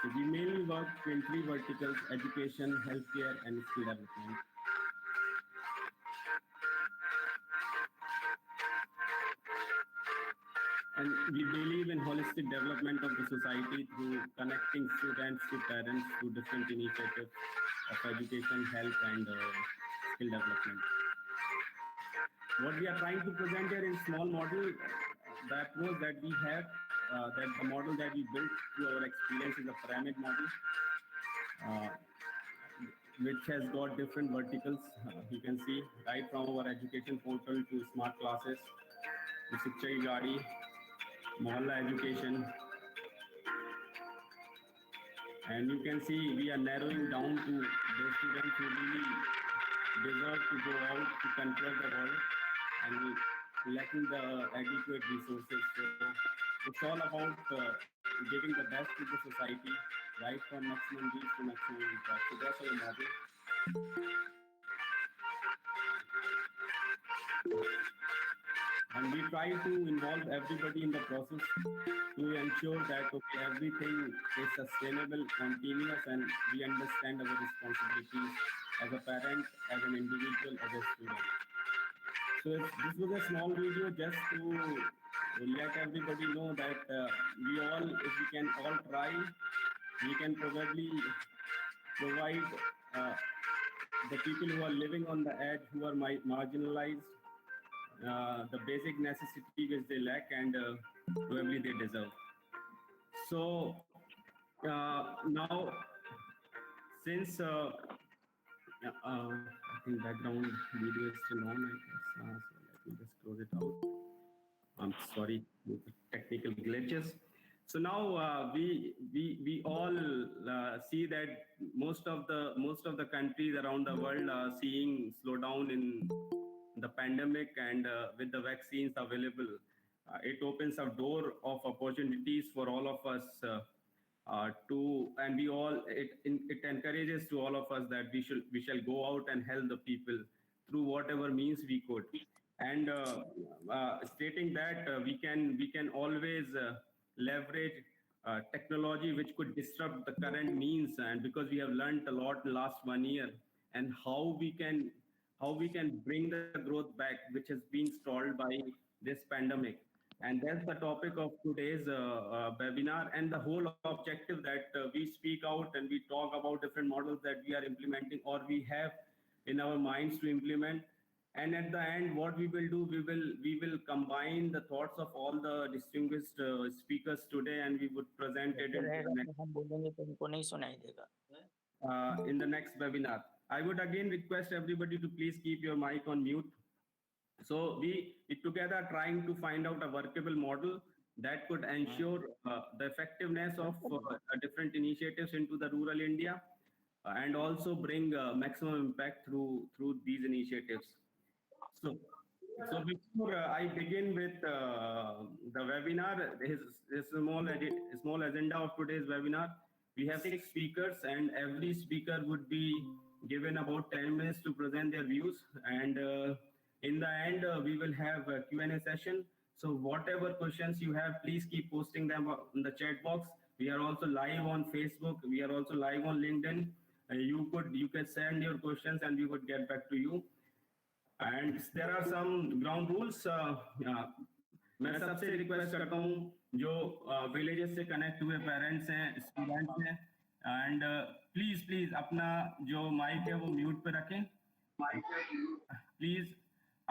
So we mainly work in three verticals: education, healthcare, and skill development. And we believe in holistic development of the society through connecting students to parents through different initiatives of education, health, and skill development. What we are trying to present here in small model, the approach that we have, that the model that we built through our experience is a pyramid model, uh, which has got different verticals. You can see right from our education portal to smart classes, to Shiksha Ki Gaadi, Mohalla education, and you can see we are narrowing down to those students who really deserve to go out to conquer the world and lacking the adequate resources. So it's all about giving the best to the society, right from maximum reach to maximum impact. So that's our model. And we try to involve everybody in the process to ensure that everything is sustainable, continuous, and we understand our responsibilities as a parent, as an individual, as a student. So this was a small video just to let everybody know that we all, if we can all try, we can probably provide the people who are living on the edge, who are marginalized, the basic necessity which they lack and probably they deserve. So now, since I think background video is still on, I guess. So let me just close it out. I'm sorry, with the technical glitches. So now we all see that most of the countries around the world are seeing slowdown in the pandemic, and with the vaccines available, it opens a door of opportunities for all of us and we all it encourages to all of us that we shall go out and help the people through whatever means we could, and stating that we can always leverage technology which could disrupt the current means, and because we have learned a lot last 1 year, and how we can bring the growth back which has been stalled by this pandemic. And that's the topic of today's webinar, and the whole objective that we speak out and we talk about different models that we are implementing or we have in our minds to implement. And at the end, what we will do, we will combine the thoughts of all the distinguished speakers today, and we would present it in the next webinar. I would again request everybody to please keep your mic on mute. So we together trying to find out a workable model that could ensure the effectiveness of different initiatives into the rural India, and also bring maximum impact through these initiatives. So before I begin with the webinar, his small agenda of today's webinar, we have 6 speakers, and every speaker would be given about 10 minutes to present their views. And in the end, we will have a Q&A session. So whatever questions you have, please keep posting them in the chat box. We are also live on Facebook. We are also live on LinkedIn. You could send your questions, and we would get back to you. And there are some ground rules. मैं सबसे request करता हूँ जो villages से connect हुए parents हैं, students हैं, and please please अपना जो माइक है वो म्यूट पे रखें. प्लीज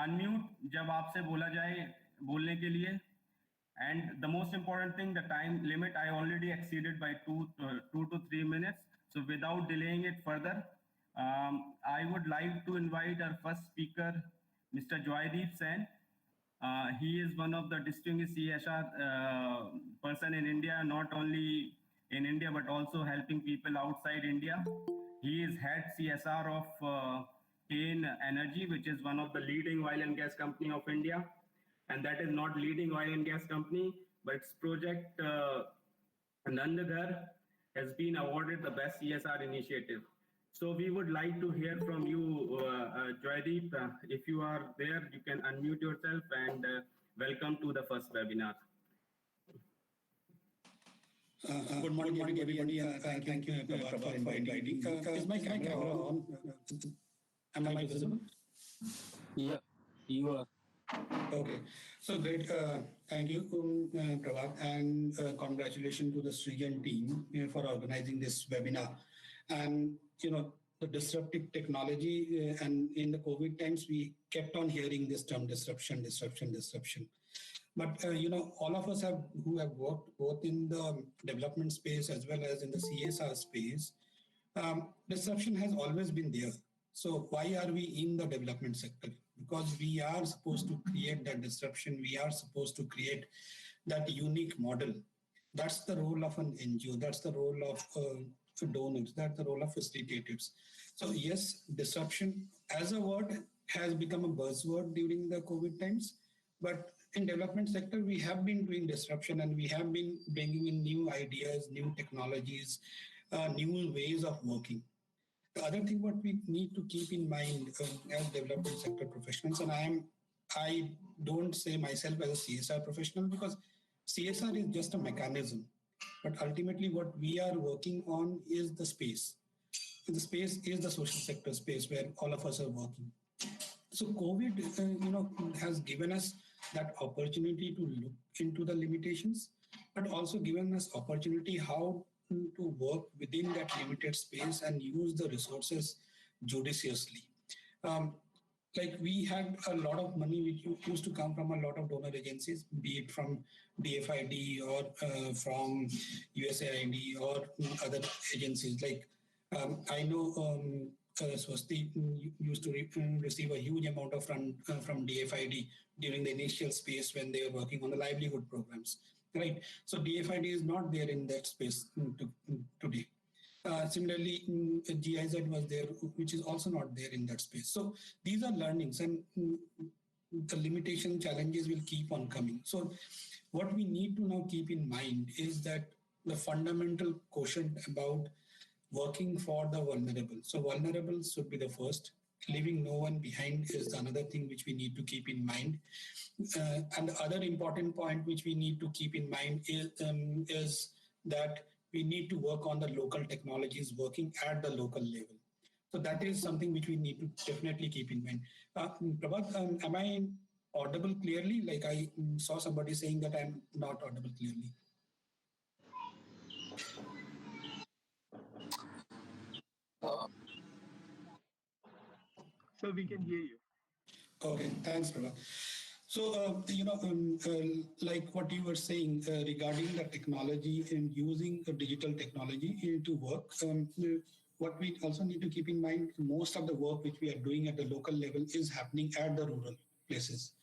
अनम्यूट जब आपसे बोला जाए बोलने के लिए. And the most important thing, the time limit, I already exceeded by 2 to 3 minutes. So without delaying it further, I would like to invite our first speaker, Mr. Joydeep Sen. He is one of the distinguished CSR person in India, not only in India, but also helping people outside India. He is head CSR of Kane Energy, which is one of the leading oil and gas company of India. And that is not leading oil and gas company, but its project Nandaghar has been awarded the best CSR initiative. So we would like to hear from you, Joydeep. If you are there, you can unmute yourself, and welcome to the first webinar. Good morning, everybody, and thank you, Prabhat, for inviting. Is my camera on? Am I visible? Yeah, you are. Okay. So great. Thank you, Prabhat, and congratulations to the Srijan team for organizing this webinar. And, the disruptive technology, and in the COVID times, we kept on hearing this term disruption, disruption, disruption. But all of us who have worked both in the development space as well as in the CSR space, disruption has always been there. So why are we in the development sector? Because we are supposed to create that disruption. We are supposed to create that unique model. That's the role of an NGO. That's the role of donors. That's the role of facilitators. So yes, disruption as a word has become a buzzword during the COVID times, but in development sector, we have been doing disruption and we have been bringing in new ideas, new technologies, new ways of working. The other thing what we need to keep in mind as development sector professionals, and I don't say myself as a CSR professional because CSR is just a mechanism, but ultimately what we are working on is the space. The space is the social sector space where all of us are working. So COVID, has given us that opportunity to look into the limitations, but also given us opportunity how to work within that limited space and use the resources judiciously. Um, like we had a lot of money which used to come from a lot of donor agencies, be it from DFID or from USAID or other agencies. Like I know Swasti used to receive a huge amount of fund from DFID during the initial space when they were working on the livelihood programs, right? So DFID is not there in that space today. Similarly, GIZ was there, which is also not there in that space. So these are learnings, and the limitation challenges will keep on coming. So what we need to now keep in mind is that the fundamental quotient about working for the vulnerable. So vulnerable should be the first. Leaving no one behind is another thing which we need to keep in mind. And the other important point which we need to keep in mind is that we need to work on the local technologies working at the local level. So that is something which we need to definitely keep in mind. Prabhat, am I audible clearly? Like I saw somebody saying that I'm not audible clearly. So we can hear you. Okay, thanks, Prabhat. So, like what you were saying regarding the technology and using digital technology to work, what we also need to keep in mind, most of the work which we are doing at the local level is happening at the rural places.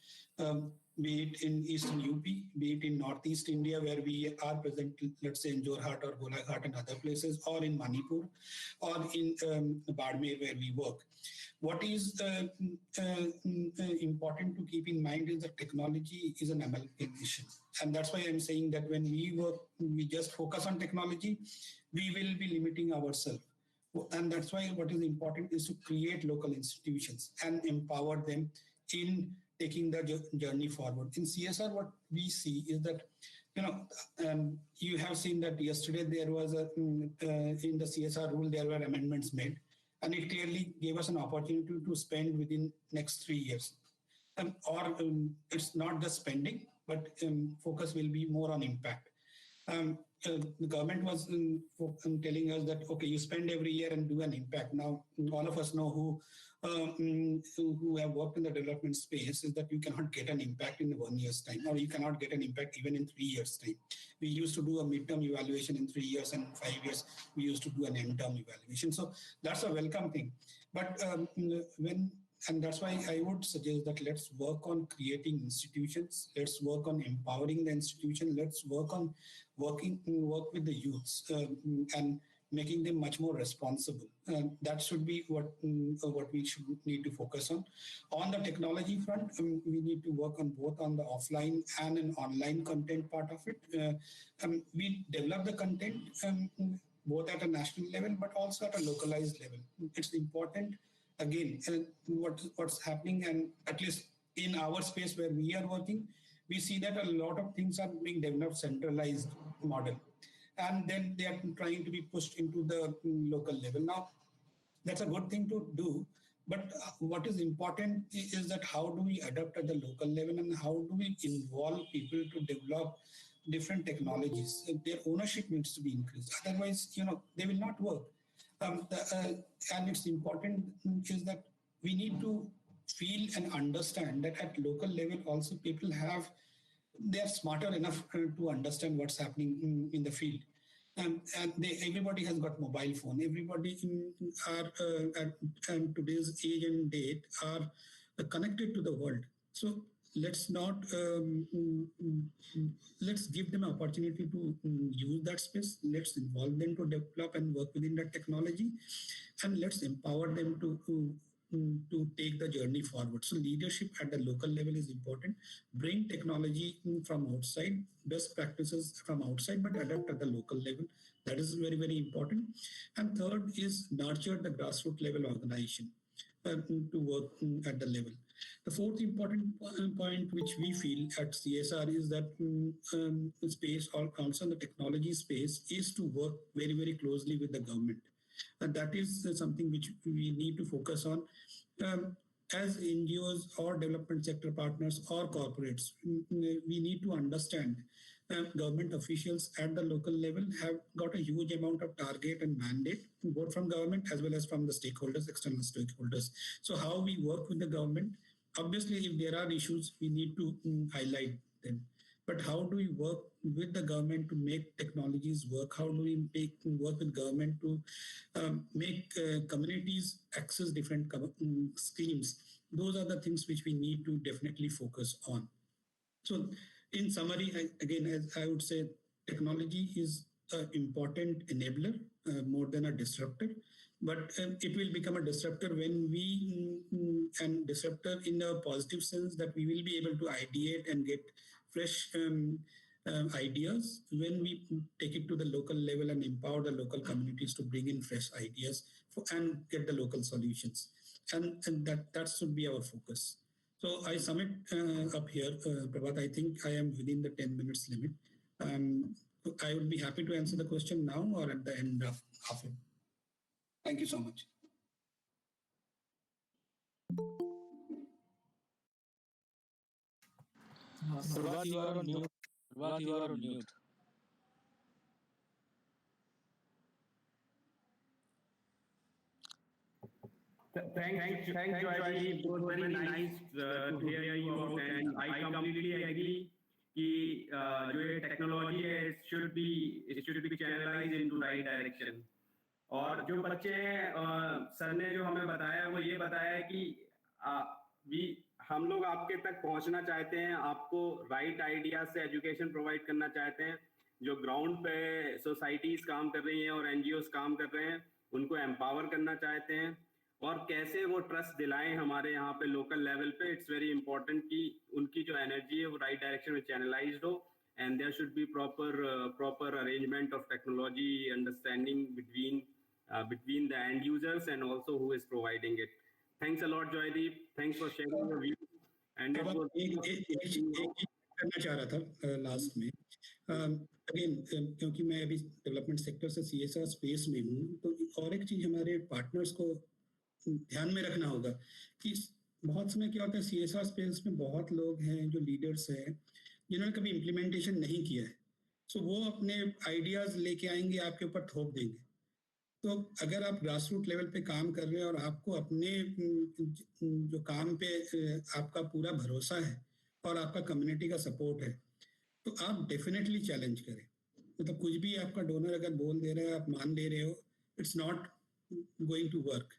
Be it in Eastern UP, be it in Northeast India, where we are present, let's say in Jorhat or Golaghat and other places, or in Manipur, or in Badmer, where we work. What is important to keep in mind is that technology is an amalgamation. And that's why I'm saying that when we just focus on technology, we will be limiting ourselves. And that's why what is important is to create local institutions and empower them in taking the journey forward. In CSR, what we see is that, you have seen that yesterday there was in the CSR rule, there were amendments made, and it clearly gave us an opportunity to spend within next 3 years. It's not just spending, but focus will be more on impact. The government was telling us that, okay, you spend every year and do an impact. Now, all of us know who have worked in the development space is that you cannot get an impact in 1 year's time, or you cannot get an impact even in 3 years' time. We used to do a midterm evaluation in 3 years, and 5 years, we used to do an end term evaluation. So that's a welcome thing. But and that's why I would suggest that let's work on creating institutions. Let's work on empowering the institution. Let's work on work with the youths and making them much more responsible. That should be what we should need to focus on. On the technology front, we need to work on both on the offline and an online content part of it. We develop the content both at a national level, but also at a localized level. It's important. Again, what's happening, and at least in our space where we are working, we see that a lot of things are being developed centralized model. and then they are trying to be pushed into the local level. Now, that's a good thing to do. But what is important is that how do we adapt at the local level and how do we involve people to develop different technologies? Their ownership needs to be increased. Otherwise, they will not work. And it's important is that we need to feel and understand that at local level also people they are smarter enough to understand what's happening in the field. And everybody has got mobile phone. Everybody in our at today's age and date are connected to the world. So let's not let's give them an opportunity to use that space. Let's involve them to develop and work within that technology, and let's empower them to take the journey forward. So leadership at the local level is important. Bring technology from outside, best practices from outside, but adapt at the local level. That is very, very important. And third is nurture the grassroots level organization to work at the level. The fourth important point which we feel at CSR is that space, or also the technology space, is to work very, very closely with the government. And that is something which we need to focus on. As NGOs or development sector partners or corporates, we need to understand government officials at the local level have got a huge amount of target and mandate, both from government as well as from the stakeholders, external stakeholders. So how we work with the government, obviously if there are issues, we need to highlight them. But how do we work with the government to make technologies work? How do we work with government to make communities access different schemes? Those are the things which we need to definitely focus on. So in summary, again, as I would say, technology is an important enabler more than a disruptor. But it will become a disruptor when and disruptor in a positive sense, that we will be able to ideate and get fresh ideas when we take it to the local level and empower the local communities to bring in fresh ideas and get the local solutions. And that should be our focus. So I sum it up here, Prabhat. I think I am within the 10 minutes limit. I would be happy to answer the question now or at the end of it. Thank you so much. Prabhat, you are on mute. Prabhat, you are on mute. Thanks, Joy. It was very nice to hear you out, and I completely agree कि जो ये technology है it should be channelized into right direction. और जो बच्चे हैं, sir ने जो हमें बताया वो ये बताया है कि हम लोग आपके तक पहुंचना चाहते हैं, आपको राइट आइडिया से एजुकेशन प्रोवाइड करना चाहते हैं. जो ग्राउंड पे सोसाइटीज काम कर रही हैं और एनजीओस काम कर रहे हैं, उनको एम्पावर करना चाहते हैं, और कैसे वो ट्रस्ट दिलाएं हमारे यहाँ पे लोकल लेवल पे. इट्स वेरी इंपॉर्टेंट कि उनकी जो एनर्जी है वो राइट डायरेक्शन में चैनलाइज्ड हो, and there should be proper arrangement of technology understanding between the end users and also who is providing it. Thanks a lot, Joydeep. Thanks for sharing your views. And it was करना चाह रहा था last में again, क्योंकि मैं अभी development sector से CSR space में हूँ, तो और एक चीज हमारे पार्टनर्स को ध्यान में रखना होगा कि बहुत समय क्या होता है, CSR स्पेस में बहुत लोग हैं जो लीडर्स हैं जिन्होंने कभी इम्प्लीमेंटेशन नहीं किया है. सो वो अपने आइडियाज लेके आएंगे, आपके ऊपर थोप देंगे. तो अगर आप ग्रास रूट लेवल पे काम कर रहे हैं और आपको अपने जो काम पे आपका पूरा भरोसा है और आपका कम्युनिटी का सपोर्ट है, तो आप डेफिनेटली चैलेंज करें. मतलब कुछ भी आपका डोनर अगर बोल दे रहा है, आप मान ले रहे हो, it's not going to work.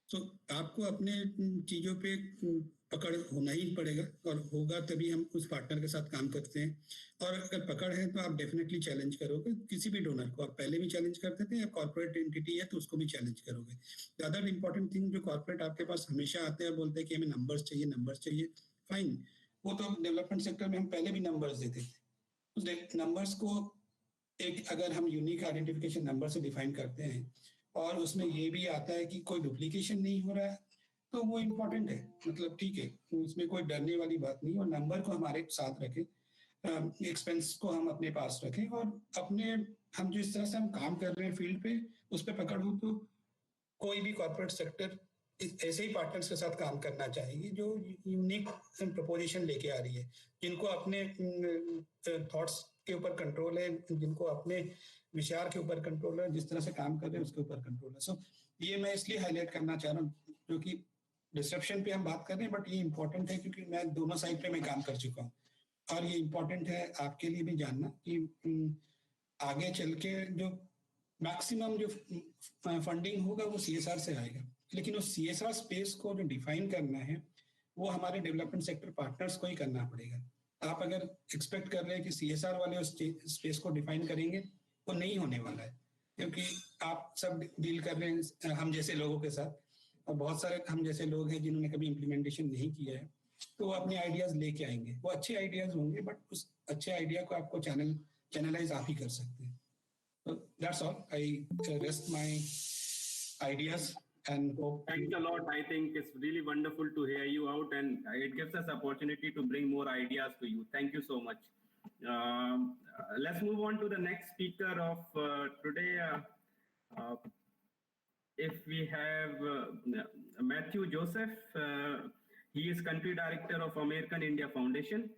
तो आपको अपने चीज़ों पे पकड़ होना ही पड़ेगा, और होगा तभी हम उस पार्टनर के साथ काम करते हैं. और अगर पकड़ है तो आप डेफिनेटली चैलेंज करोगे किसी भी डोनर को. आप पहले भी चैलेंज करते थे, या कॉर्पोरेट एंटिटी है तो उसको भी चैलेंज करोगे. द अदर इंपॉर्टेंट थिंग, जो कॉर्पोरेट आपके पास हमेशा आते हैं, बोलते हैं कि हमें नंबर्स चाहिए. फाइन, वो तो डेवलपमेंट सेक्टर में हम पहले भी नंबर्स देते थे. उस नंबर्स को एक अगर हम यूनिक आइडेंटिफिकेशन नंबर से डिफाइन करते हैं और उसमें ये भी आता है कि कोई डुप्लीकेशन नहीं हो रहा है, तो वो इम्पोर्टेंट है. मतलब ठीक है, उसमें कोई डरने वाली बात नहीं. और नंबर को हमारे साथ रखें. एक्सपेंस को हम अपने पास रखें और अपने हम जिस तरह से हम काम कर रहे हैं फील्ड पे उस पर पकड़ हो तो कोई भी कॉर्पोरेट सेक्टर ऐसे ही पार्टनर्स के साथ काम करना चाहिए जो यूनिक प्रपोजिशन लेके आ रही है, जिनको अपने थॉट्स के ऊपर कंट्रोल है, जिनको अपने विचार के ऊपर कंट्रोल है, जिस तरह से काम कर रहे हैं उसके ऊपर कंट्रोल है। सो ये मैं इसलिए हाईलाइट करना चाह रहा हूँ क्योंकि डिस्ट्रप्शन पे हम बात कर रहे हैं, बट ये इंपॉर्टेंट है क्योंकि मैं दोनों साइड पे मैं काम कर चुका हूँ और ये इम्पोर्टेंट है आपके लिए भी जानना कि आगे चल के जो मैक्सिमम जो फंडिंग होगा वो सीएसआर से आएगा, लेकिन उस सीएसआर स्पेस को जो डिफाइन करना है वो हमारे डेवलपमेंट सेक्टर पार्टनर्स को ही करना पड़ेगा। आप अगर एक्सपेक्ट कर रहे हैं कि सीएसआर वाले उस स्पेस को डिफाइन करेंगे वो नहीं होने वाला है, क्योंकि आप सब डील कर रहे हैं हम जैसे लोगों के साथ, और बहुत सारे हम जैसे लोग हैं जिन्होंने कभी इम्प्लीमेंटेशन नहीं किया है, तो वो अपने आइडियाज लेके आएंगे, वो अच्छे आइडियाज होंगे बट उस अच्छे आइडिया को आपको चैनलाइज आप ही कर सकते हैं। So that's all. I rest my ideas and hope. Thanks a lot. I think it's really wonderful to hear you out, and it gives us opportunity to bring more ideas to you. Thank you so much. Let's move on to the next speaker of today. If we have Matthew Joseph, he is country director of American India Foundation.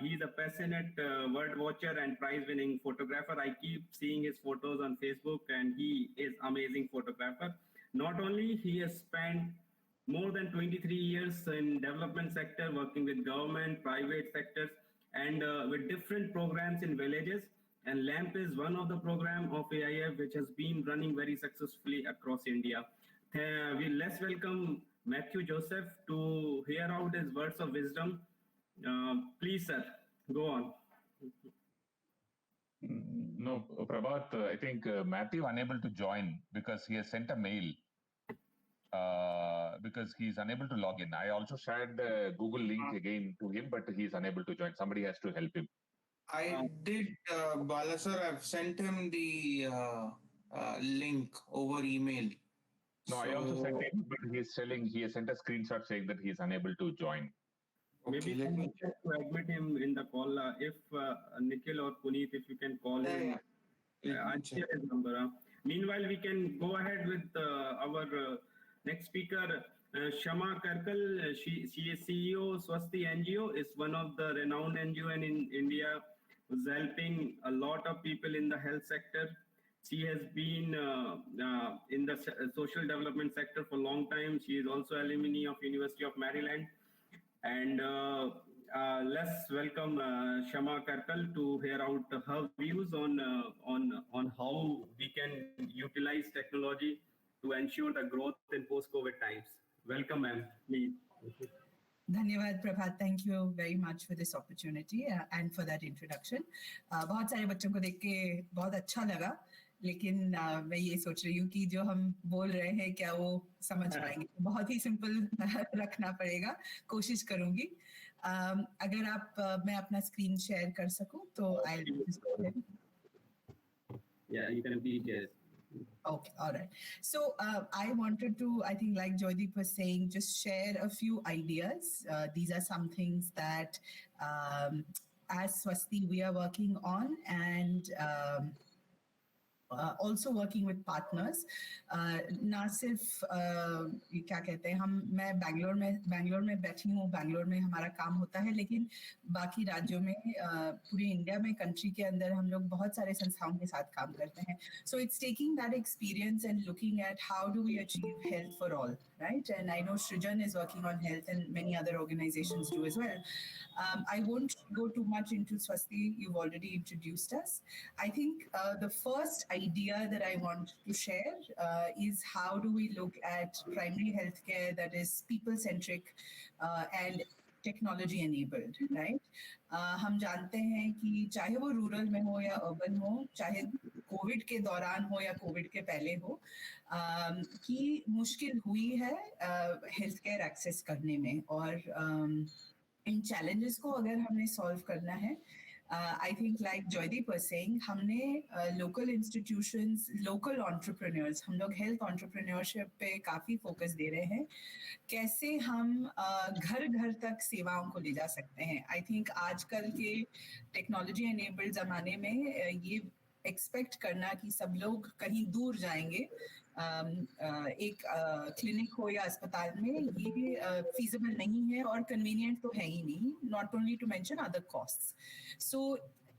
He is a passionate bird watcher and prize-winning photographer. I keep seeing his photos on Facebook, and he is amazing photographer. Not only he has spent more than 23 years in development sector, working with government, private sectors, and with different programs in villages. And LAMP is one of the program of AIF which has been running very successfully across India. Let's welcome Matthew Joseph to hear out his words of wisdom. Please, sir, go on. No, Prabhat, I think Matthew unable to join because he has sent a mail because he is unable to log in. I also shared the Google link again to him, but he is unable to join. Somebody has to help him. I did, Bala sir, I've sent him the link over email. No, I also sent him, but he has sent a screenshot saying that he is unable to join. Maybe Okay, let me check. to admit him in the call. If Nikhil or Puneet, if you can call him, I'll share his number. Meanwhile, we can go ahead with our next speaker, Shama Karkal. She is CEO Swasti NGO. Is one of the renowned NGO in India, who's helping a lot of people in the health sector. She has been in the social development sector for a long time. She is also alumni of University of Maryland. And let's welcome Shama Karkal to hear out her views on how we can utilize technology to ensure the growth in post-COVID times. Welcome, ma'am. Please. धन्यवाद Prabhat, thank you very much for this opportunity and for that introduction. बहुत सारे बच्चों को देख के बहुत अच्छा लगा, लेकिन मैं ये सोच रही हूँ कि जो हम बोल रहे हैं क्या वो समझ पाएंगे। बहुत ही सिंपल रखना पड़ेगा, कोशिश करूंगी। अगर आप मैं अपना स्क्रीन शेयर कर सकूं तो आई you can be yes. Okay, all right. So I wanted to, I think like Joydeep was saying, just share a few ideas. These are some things that as Swasti we are working on, and also working with partners. ना सिर्फ क्या कहते हैं, मैं बैंगलोर में बैठी हूँ, बैंगलोर में हमारा काम होता है, लेकिन बाकी राज्यों में पूरी इंडिया में कंट्री के अंदर हम लोग बहुत सारे संस्थाओं के साथ काम करते हैं. So it's taking that experience and looking at how do we achieve health for all, right? And I know Srijan is working on health and many other organizations do as well. I won't go too much into Swasti, you've already introduced us. I think the first idea that I want to share is how do we look at primary healthcare that is people-centric and technology enabled, right? हम जानते हैं कि चाहे वो rural में हो या urban हो, चाहे कोविड के दौरान हो या कोविड के पहले हो, कि मुश्किल हुई है हेल्थ केयर एक्सेस करने में, और इन चैलेंजेस को अगर हमें सॉल्व करना है I think like Joydeep was saying, हमने local institutions, local entrepreneurs, हम लोग health entrepreneurship पे काफी focus दे रहे हैं. कैसे हम घर घर तक सेवाओं को ले जा सकते हैं. I think आजकल के technology enabled ज़माने में ये एक्सपेक्ट करना कि सब लोग कहीं दूर जाएंगे एक क्लिनिक हो या अस्पताल में, ये फीजिबल नहीं है और कन्वीनियंट तो है ही नहीं. Not only to mention other costs. So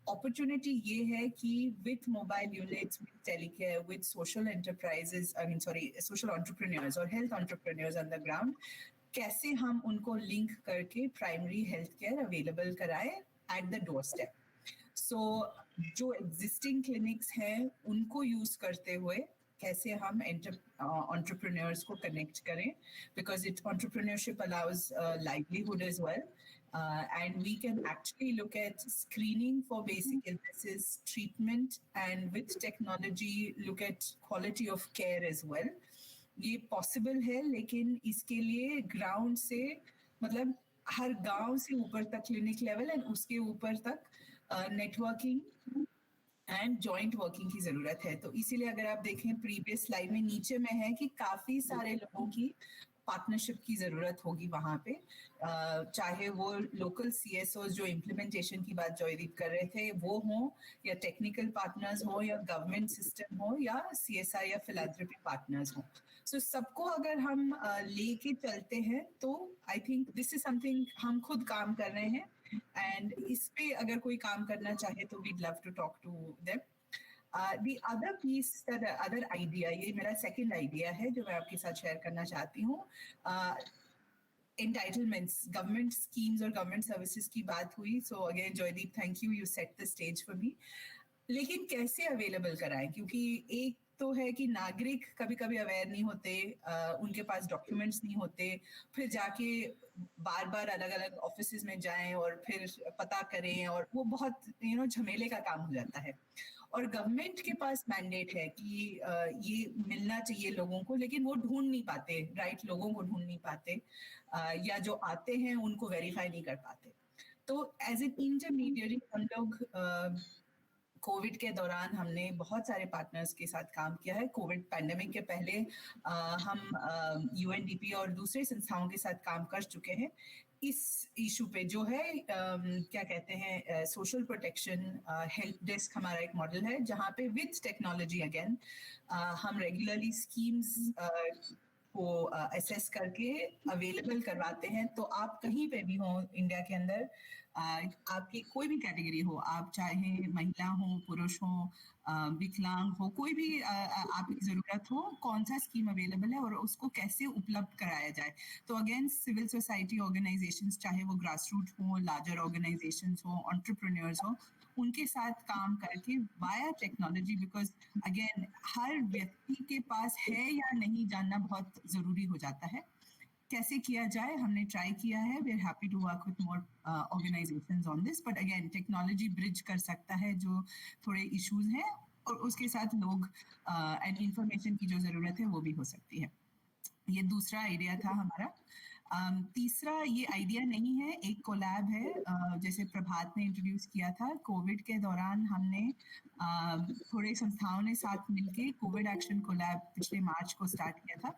opportunity ये है कि with mobile units, with telecare, with social enterprises, social entrepreneurs और health entrepreneurs on the ground, कैसे हम उनको लिंक करके प्राइमरी हेल्थ केयर अवेलेबल कराए at the doorstep. So जो एग्जिस्टिंग क्लिनिक्स हैं उनको यूज करते हुए कैसे हम एंटरप्रेन्योर्स को कनेक्ट करें, because it entrepreneurship allows livelihood as well, and we can actually look at screening for basic illnesses, treatment, and with technology look at quality of care as well. ये possible है, लेकिन इसके लिए ground से, मतलब हर गांव से ऊपर तक क्लिनिक लेवल एंड उसके ऊपर तक नेटवर्किंग एंड जॉइंट वर्किंग की जरूरत है. तो इसीलिए अगर आप देखें प्रीवियस स्लाइड में नीचे में है कि काफी सारे लोगों की पार्टनरशिप की जरूरत होगी वहां पे, चाहे वो लोकल सीएसओ जो इम्प्लीमेंटेशन की बात जॉयदीप कर रहे थे वो हो, या टेक्निकल पार्टनर्स हो, या गवर्नमेंट सिस्टम हो, या सीएसआर या फिलैंथ्रोपी पार्टनर्स हो. सो सबको अगर हम लेके चलते हैं तो I think this is something हम खुद काम कर रहे हैं, एंड इस पे अगर कोई काम करना चाहे तो we'd love to talk to them. The other piece, that other idea, ये मेरा second idea है जो मैं आपके साथ share करना चाहती हूँ. Entitlements, government schemes और government services की बात हुई. So again, Joydeep, thank you. You set the stage for me. लेकिन कैसे अवेलेबल कराएं, क्योंकि एक तो है कि नागरिक कभी कभी अवेयर नहीं होते, उनके पास डॉक्यूमेंट्स नहीं होते, फिर जाके बार बार अलग अलग ऑफिसेज में जाएं और फिर पता करें, और वो बहुत झमेले का काम हो जाता है. और गवर्नमेंट के पास मैंडेट है कि ये मिलना चाहिए लोगों को, लेकिन वो ढूंढ नहीं पाते, राइट लोगों को ढूंढ नहीं पाते, या जो आते हैं उनको वेरीफाई नहीं कर पाते. तो एज एन इंटरमीडिएरी हम लोग कोविड के दौरान हमने बहुत सारे पार्टनर्स के साथ काम किया है. कोविड पैंडेमिक के पहले हम यूएनडीपी और दूसरे संस्थाओं के साथ काम कर चुके हैं इस इशू पे, जो है क्या कहते हैं सोशल प्रोटेक्शन हेल्प डेस्क. हमारा एक मॉडल है जहाँ पे विथ टेक्नोलॉजी अगेन हम रेगुलरली स्कीम्स को असेस करके अवेलेबल करवाते हैं. तो आप कहीं पे भी हो इंडिया के अंदर, आपकी कोई भी कैटेगरी हो, आप चाहे महिला हो, पुरुष हो, विकलांग हो, कोई भी आपकी जरूरत हो, कौन सा स्कीम अवेलेबल है और उसको कैसे उपलब्ध कराया जाए. तो अगेन सिविल सोसाइटी ऑर्गेनाइजेशंस, चाहे वो ग्रास रूट हो, लार्जर ऑर्गेनाइजेशंस हो, एंटरप्रेन्योर्स हो, उनके साथ काम करके वाया टेक्नोलॉजी, बिकॉज अगेन हर व्यक्ति के पास है या नहीं जानना बहुत जरूरी हो जाता है. कैसे किया जाए हमने ट्राई किया है. We are happy to work with more organisations on this, but again technology bridge कर सकता है जो थोड़े इश्यूज हैं, और उसके साथ लोग एंड इंफॉर्मेशन की जो जरूरत है वो भी हो सकती है. ये दूसरा आइडिया था हमारा. तीसरा ये आइडिया नहीं है, एक कोलैब है, जैसे प्रभात ने इंट्रोड्यूस किया था. कोविड के दौरान हमने थोड़े संस्थाओं ने साथ मिलके कोविड एक्शन कोलैब पिछले मार्च को स्टार्ट किया था.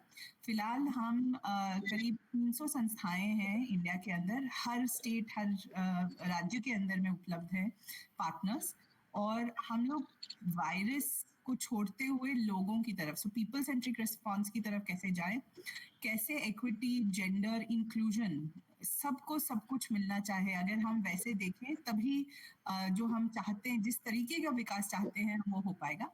फिलहाल हम करीब 300 संस्थाएं हैं इंडिया के अंदर, हर स्टेट, हर राज्य के अंदर में उपलब्ध है पार्टनर्स, और हम लोग वायरस को छोड़ते हुए लोगों की तरफ, सो पीपल सेंट्रिक रिस्पॉन्स की तरफ कैसे जाएं, कैसे इक्विटी, जेंडर, इंक्लूजन, सबको सब कुछ मिलना चाहे. अगर हम वैसे देखें तभी जो हम चाहते हैं, जिस तरीके का विकास चाहते हैं वो हो पाएगा.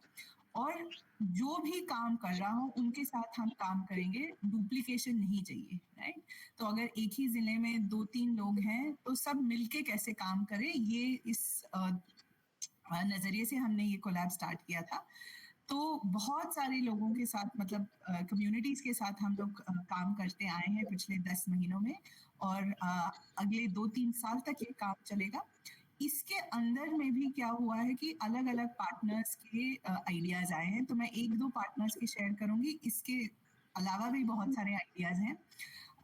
और जो भी काम कर रहा हो उनके साथ हम काम करेंगे, डुप्लीकेशन नहीं चाहिए, राइट. तो अगर एक ही जिले में 2-3 लोग हैं तो सब मिलके कैसे काम करें, ये इस नजरिए से हमने ये कोलैब स्टार्ट किया था. तो बहुत सारे लोगों के साथ, मतलब कम्युनिटीज के साथ हम लोग काम करते आए हैं पिछले 10 महीनों में, और अगले 2-3 साल तक ये काम चलेगा. इसके अंदर में भी क्या हुआ है कि अलग अलग पार्टनर्स के आइडियाज आए हैं, तो मैं 1-2 पार्टनर्स के शेयर करूंगी. इसके अलावा भी बहुत सारे आइडियाज हैं.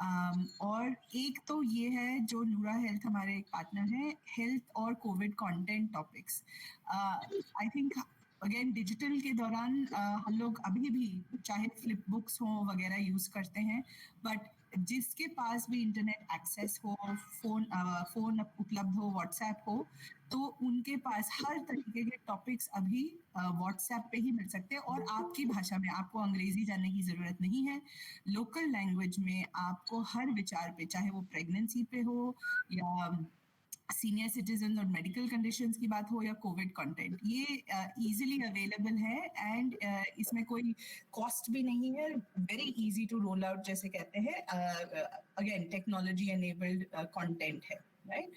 और एक तो ये है जो नूरा हेल्थ हमारे एक पार्टनर है, हेल्थ और Covid content topics. I think again digital के दौरान हम लोग अभी भी चाहे फ्लिप बुक्स हो वगैरह यूज करते हैं, बट जिसके पास भी इंटरनेट एक्सेस हो, फोन उपलब्ध हो, व्हाट्सएप हो, तो उनके पास हर तरीके के टॉपिक्स अभी व्हाट्सएप पे ही मिल सकते हैं और आपकी भाषा में। आपको अंग्रेजी जानने की जरूरत नहीं है, लोकल लैंग्वेज में आपको हर विचार पे, चाहे वो प्रेगनेंसी पे हो या सीनियर सिटीजन और मेडिकल कंडीशंस की बात हो या कोविड कंटेंट, ये इजीली अवेलेबल है एंड इसमें कोई कॉस्ट भी नहीं है, very easy to roll out जैसे कहते हैं। अगेन टेक्नोलॉजी एनेबल्ड कंटेंट है, राइट।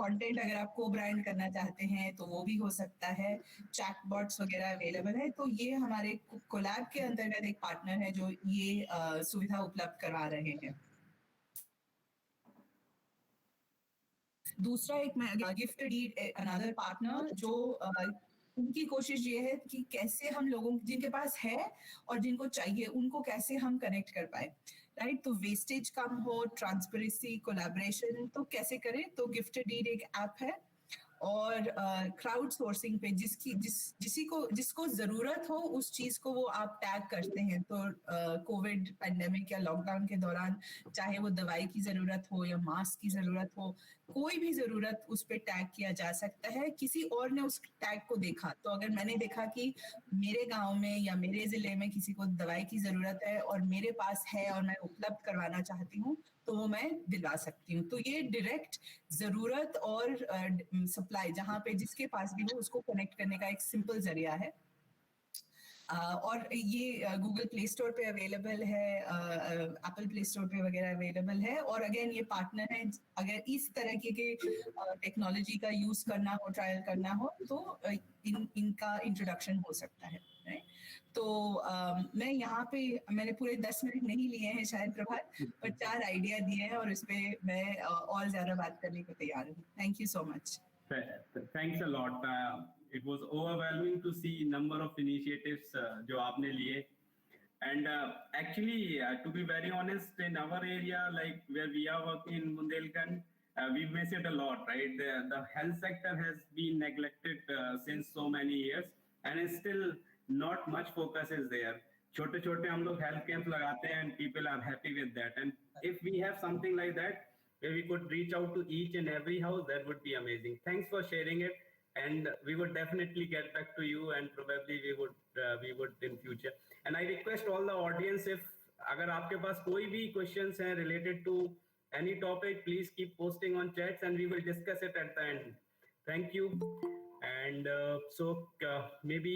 कंटेंट अगर आप को ब्रांड करना चाहते हैं तो वो भी हो सकता है, चैटबॉट्स वगैरह अवेलेबल है। तो ये हमारे कोलैब के अंतर्गत एक पार्टनर है जो ये सुविधा उपलब्ध करवा रहे हैं। दूसरा एक गिफ्ट डीड अनदर पार्टनर जो उनकी कोशिश ये है कि कैसे हम लोगों जिनके पास है और जिनको चाहिए उनको कैसे हम कनेक्ट कर पाए, राइट। तो वेस्टेज कम हो, ट्रांसपेरेंसी, कोलैबोरेशन तो कैसे करें। तो गिफ्ट डीड एक ऐप है और क्राउड सोर्सिंग पे जिसको जरूरत हो उस चीज को वो आप टैग करते हैं। तो कोविड पैंडेमिक या लॉकडाउन के दौरान चाहे वो दवाई की जरूरत हो या मास्क की जरूरत हो, कोई भी जरूरत उस पे टैग किया जा सकता है। किसी और ने उस टैग को देखा, तो अगर मैंने देखा कि मेरे गांव में या मेरे जिले में किसी को दवाई की जरूरत है और मेरे पास है और मैं उपलब्ध करवाना चाहती हूँ, तो वो मैं दिला सकती हूँ। तो ये डायरेक्ट जरूरत और सप्लाई जहां पे जिसके पास भी हो उसको कनेक्ट करने का एक सिंपल जरिया है। और ये गूगल प्ले स्टोर पे अवेलेबल है, एप्पल प्ले स्टोर पे वगैरह अवेलेबल है। और अगेन ये पार्टनर है, अगर इस तरह के टेक्नोलॉजी का यूज करना हो, ट्रायल करना हो, तो इनका इंट्रोडक्शन हो सकता है, राइट। तो मैं यहाँ पे मैंने पूरे 10 मिनट नहीं लिए हैं शायद प्रभात, पर 4 आइडिया दिए हैं और इस पे मैं और ज्यादा बात करने को तैयार हूँ। Thank you so much. Thanks a lot. It was overwhelming to see number of initiatives जो आपने लिए. And actually, to be very honest, in our area, like where we are working in Bundelkhand, we miss it a lot, right? The health sector has been neglected since so many years, and still not much focus is there. छोटे छोटे हम लोग health camps लगाते हैं and people are happy with that. And if we have something like that, where we could reach out to each and every house, that would be amazing. Thanks for sharing it, and we would definitely get back to you, and probably we would in future. And I request all the audience, if अगर आपके पास कोई भी questions हैं related to any topic, please keep posting on chats and we will discuss it at the end. Thank you. And maybe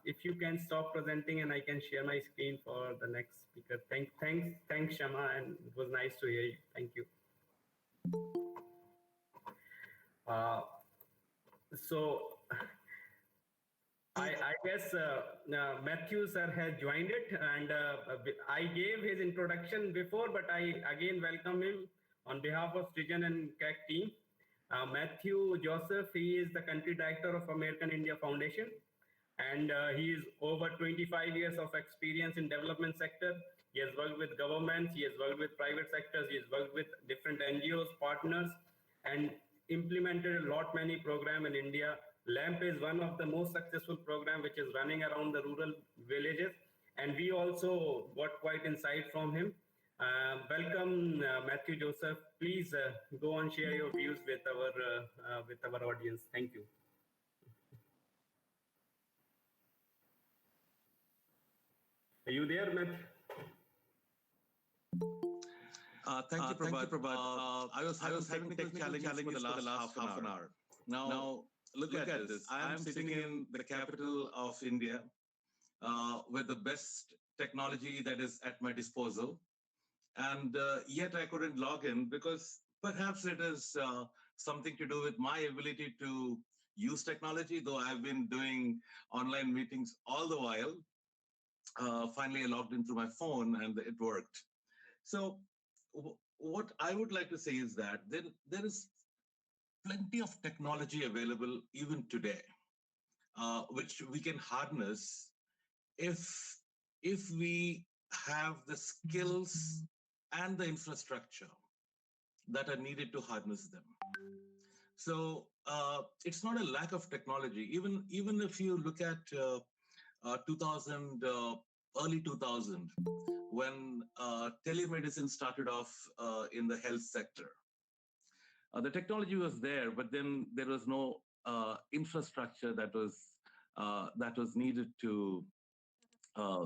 if you can stop presenting and I can share my screen for the next speaker. Thanks Shama, and it was nice to hear you. Thank you. I guess Matthew sir has joined it, and I gave his introduction before, but I again welcome him on behalf of Srijan and CAC team. Matthew Joseph, he is the country director of American India Foundation, and he is over 25 years of experience in development sector. He has worked with governments, he has worked with private sectors, he has worked with different NGOs, partners, and implemented many programs in India. LAMP is one of the most successful program which is running around the rural villages, and we also got quite insight from him. Welcome, Matthew Joseph. Please go and share your views with our audience. Thank you. Are you there, Matthew? Thank you, Prabhat. I was having technical challenges for the last half an hour. Now look at this. I am sitting in the capital of India with the best technology that is at my disposal. And yet I couldn't log in because perhaps it is something to do with my ability to use technology, though I've been doing online meetings all the while. Finally, I logged in through my phone and it worked. So what I would like to say is that there is plenty of technology available even today, which we can harness if we have the skills and the infrastructure that are needed to harness them. So it's not a lack of technology. Even if you look at 2000, early 2000, when telemedicine started off in the health sector, the technology was there, but then there was no infrastructure that was needed to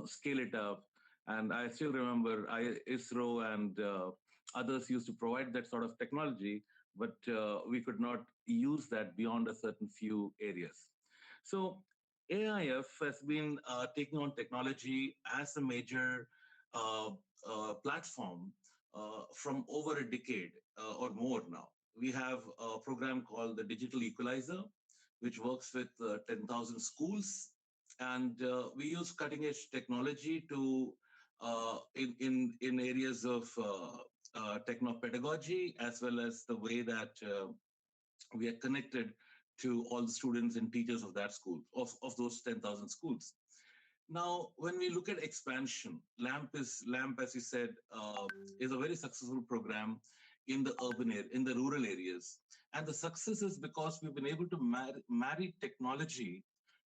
scale it up. And I still remember ISRO and others used to provide that sort of technology, but we could not use that beyond a certain few areas. So AIF has been taking on technology as a major platform from over a decade or more now. We have a program called the Digital Equalizer, which works with 10,000 schools. And we use cutting edge technology to in areas of techno-pedagogy, as well as the way that we are connected to all the students and teachers of that school, of those 10,000 schools. Now, when we look at expansion, LAMP, as you said, is a very successful program in the in the rural areas. And the success is because we've been able to marry technology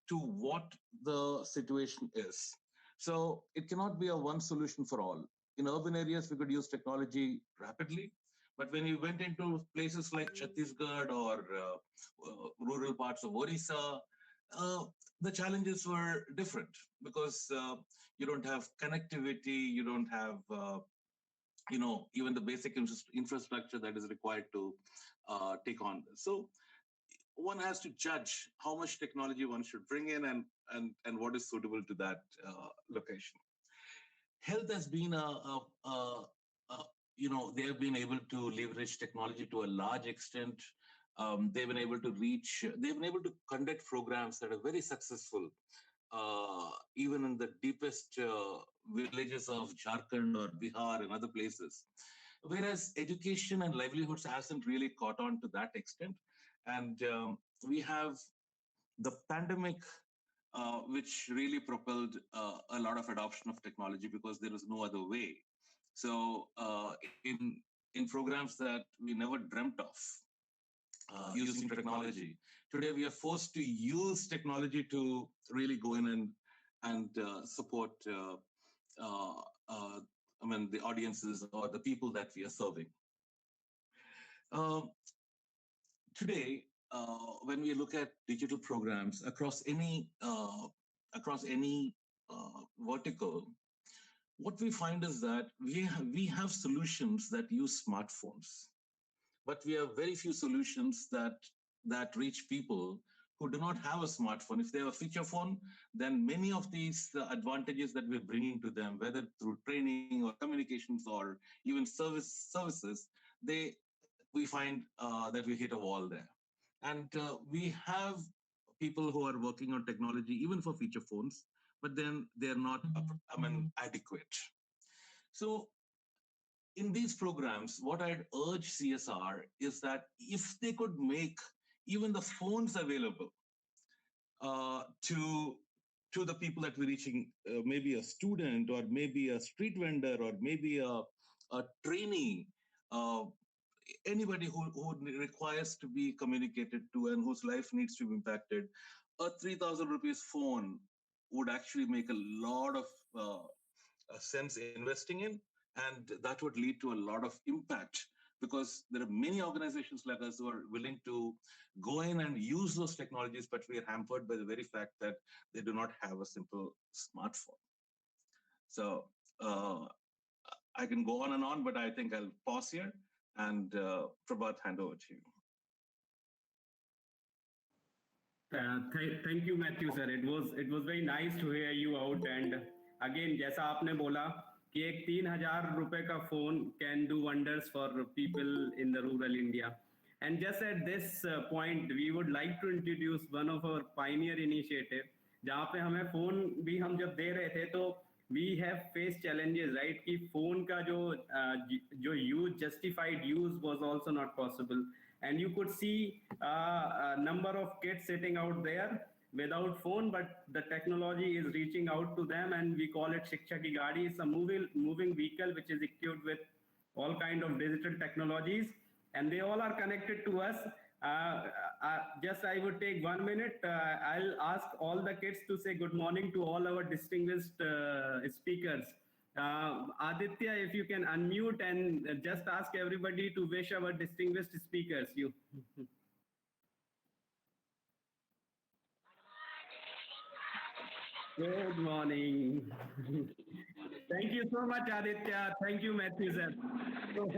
to what the situation is. So it cannot be a one solution for all. In urban areas, we could use technology rapidly. But when you went into places like Chhattisgarh or rural parts of Orissa, the challenges were different because you don't have connectivity, you don't have even the basic infrastructure that is required to take on this. So one has to judge how much technology one should bring in and what is suitable to that location. Health has been they have been able to leverage technology to a large extent. They've been able to conduct programs that are very successful, even in the deepest villages of Jharkhand or Bihar and other places. Whereas education and livelihoods hasn't really caught on to that extent. And we have the pandemic, which really propelled a lot of adoption of technology because there was no other way. So in programs that we never dreamt of, using technology. Today, we are forced to use technology to really go in and support the audiences or the people that we are serving. Today, when we look at digital programs across any vertical, what we find is that we have solutions that use smartphones. But we have very few solutions that reach people who do not have a smartphone. If they have a feature phone, then many of these advantages that we're bringing to them, whether through training or communications or even services, we find that we hit a wall there. And we have people who are working on technology, even for feature phones, but then they're not adequate. So in these programs, what I'd urge CSR is that if they could make even the phones available to the people that we're reaching, maybe a student or maybe a street vendor or maybe a trainee, anybody who requires to be communicated to and whose life needs to be impacted, a 3,000 rupees phone would actually make a lot of sense investing in. And that would lead to a lot of impact because there are many organizations like us who are willing to go in and use those technologies, but we are hampered by the very fact that they do not have a simple smartphone. So I can go on and on, but I think I'll pause here and Prabhat, hand over to you. Thank you, Matthew sir. It was very nice to hear you out. And again, जैसा आपने बोला कि एक 3,000 रुपए का phone can do wonders for people in the rural India. And just at this point, we would like to introduce one of our pioneer initiative, जहाँ पे हमें phone भी हम जब दे रहे थे तो we have faced challenges, right? कि phone का जो use, justified use was also not possible. And you could see a number of kids sitting out there without phone, but the technology is reaching out to them, and we call it Shiksha Ki Gaadi. It's a moving vehicle which is equipped with all kind of digital technologies, and they all are connected to us. Just I would take 1 minute. I'll ask all the kids to say good morning to all our distinguished speakers. Aditya, if you can unmute and just ask everybody to wish our distinguished speakers. You. Good morning. Thank you so much, Aditya. Thank you, Matthew sir. So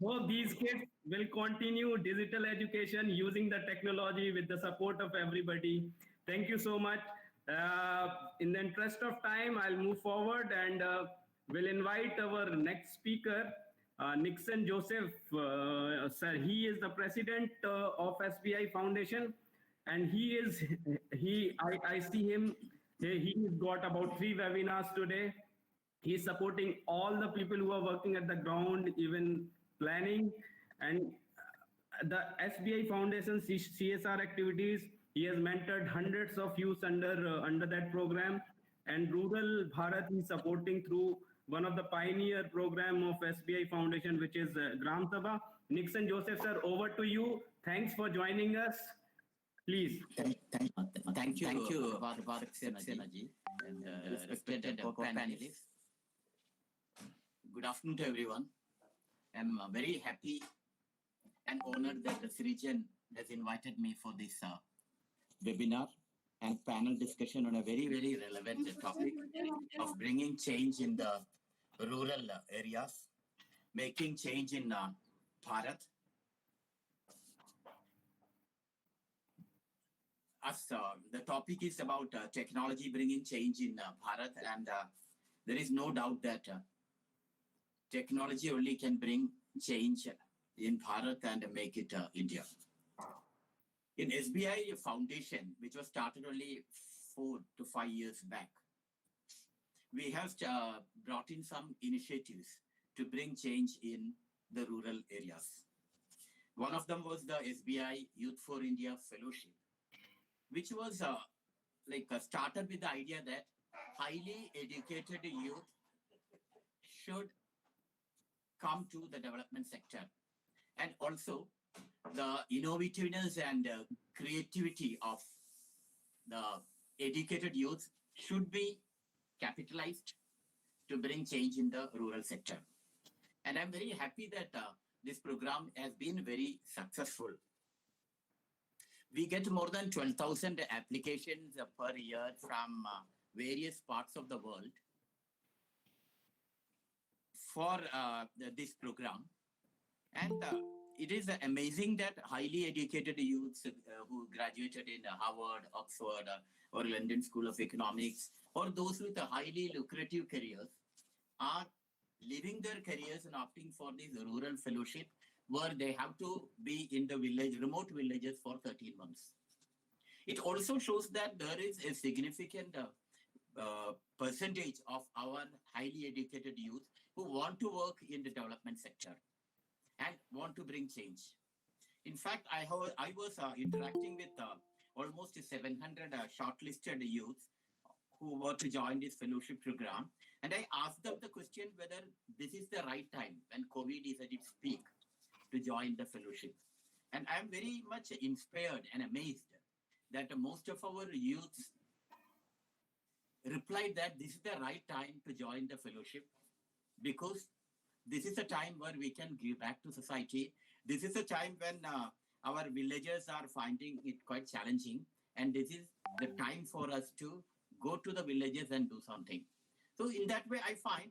hope these kids will continue digital education using the technology with the support of everybody. Thank you so much. In the interest of time, I'll move forward and will invite our next speaker, Nixon Joseph. Sir, he is the president of SBI Foundation, and I see him. He's got about 3 webinars today. He's supporting all the people who are working at the ground, even planning, and the SBI Foundation CSR activities. He has mentored hundreds of youth under that program, and Rural Bharat is supporting through one of the pioneer program of SBI Foundation, which is Gram Sabha. Nixon Joseph sir, over to you. Thanks for joining us. Please. Thank you, Bharat Senaji, and respected co-panelists. Good afternoon to everyone. I'm very happy and honored that the Srijan has invited me for this webinar and panel discussion on a very, very relevant topic of bringing change in the rural areas, making change in Bharat. As the topic is about technology bringing change in Bharat, and there is no doubt that technology only can bring change in Bharat and make it India. In SBI Foundation, which was started only 4 to 5 years back, we have brought in some initiatives to bring change in the rural areas. One of them was the SBI Youth for India Fellowship, which was started with the idea that highly educated youth should come to the development sector, and also the innovativeness and creativity of the educated youth should be capitalized to bring change in the rural sector. And I'm very happy that this program has been very successful. We get more than 12,000 applications per year from various parts of the world for this program. And it is amazing that highly educated youths who graduated in Harvard, Oxford, or London School of Economics, or those with a highly lucrative careers are leaving their careers and opting for this rural fellowship, where they have to be in the village, remote villages for 13 months. It also shows that there is a significant percentage of our highly educated youth who want to work in the development sector and want to bring change. In fact, I was interacting with almost 700 shortlisted youths who were to join this fellowship program. And I asked them the question whether this is the right time when COVID is at its peak to join the fellowship. And I'm very much inspired and amazed that most of our youths replied that this is the right time to join the fellowship, because this is a time where we can give back to society. This is a time when our villagers are finding it quite challenging, and this is the time for us to go to the villages and do something. So in that way, I find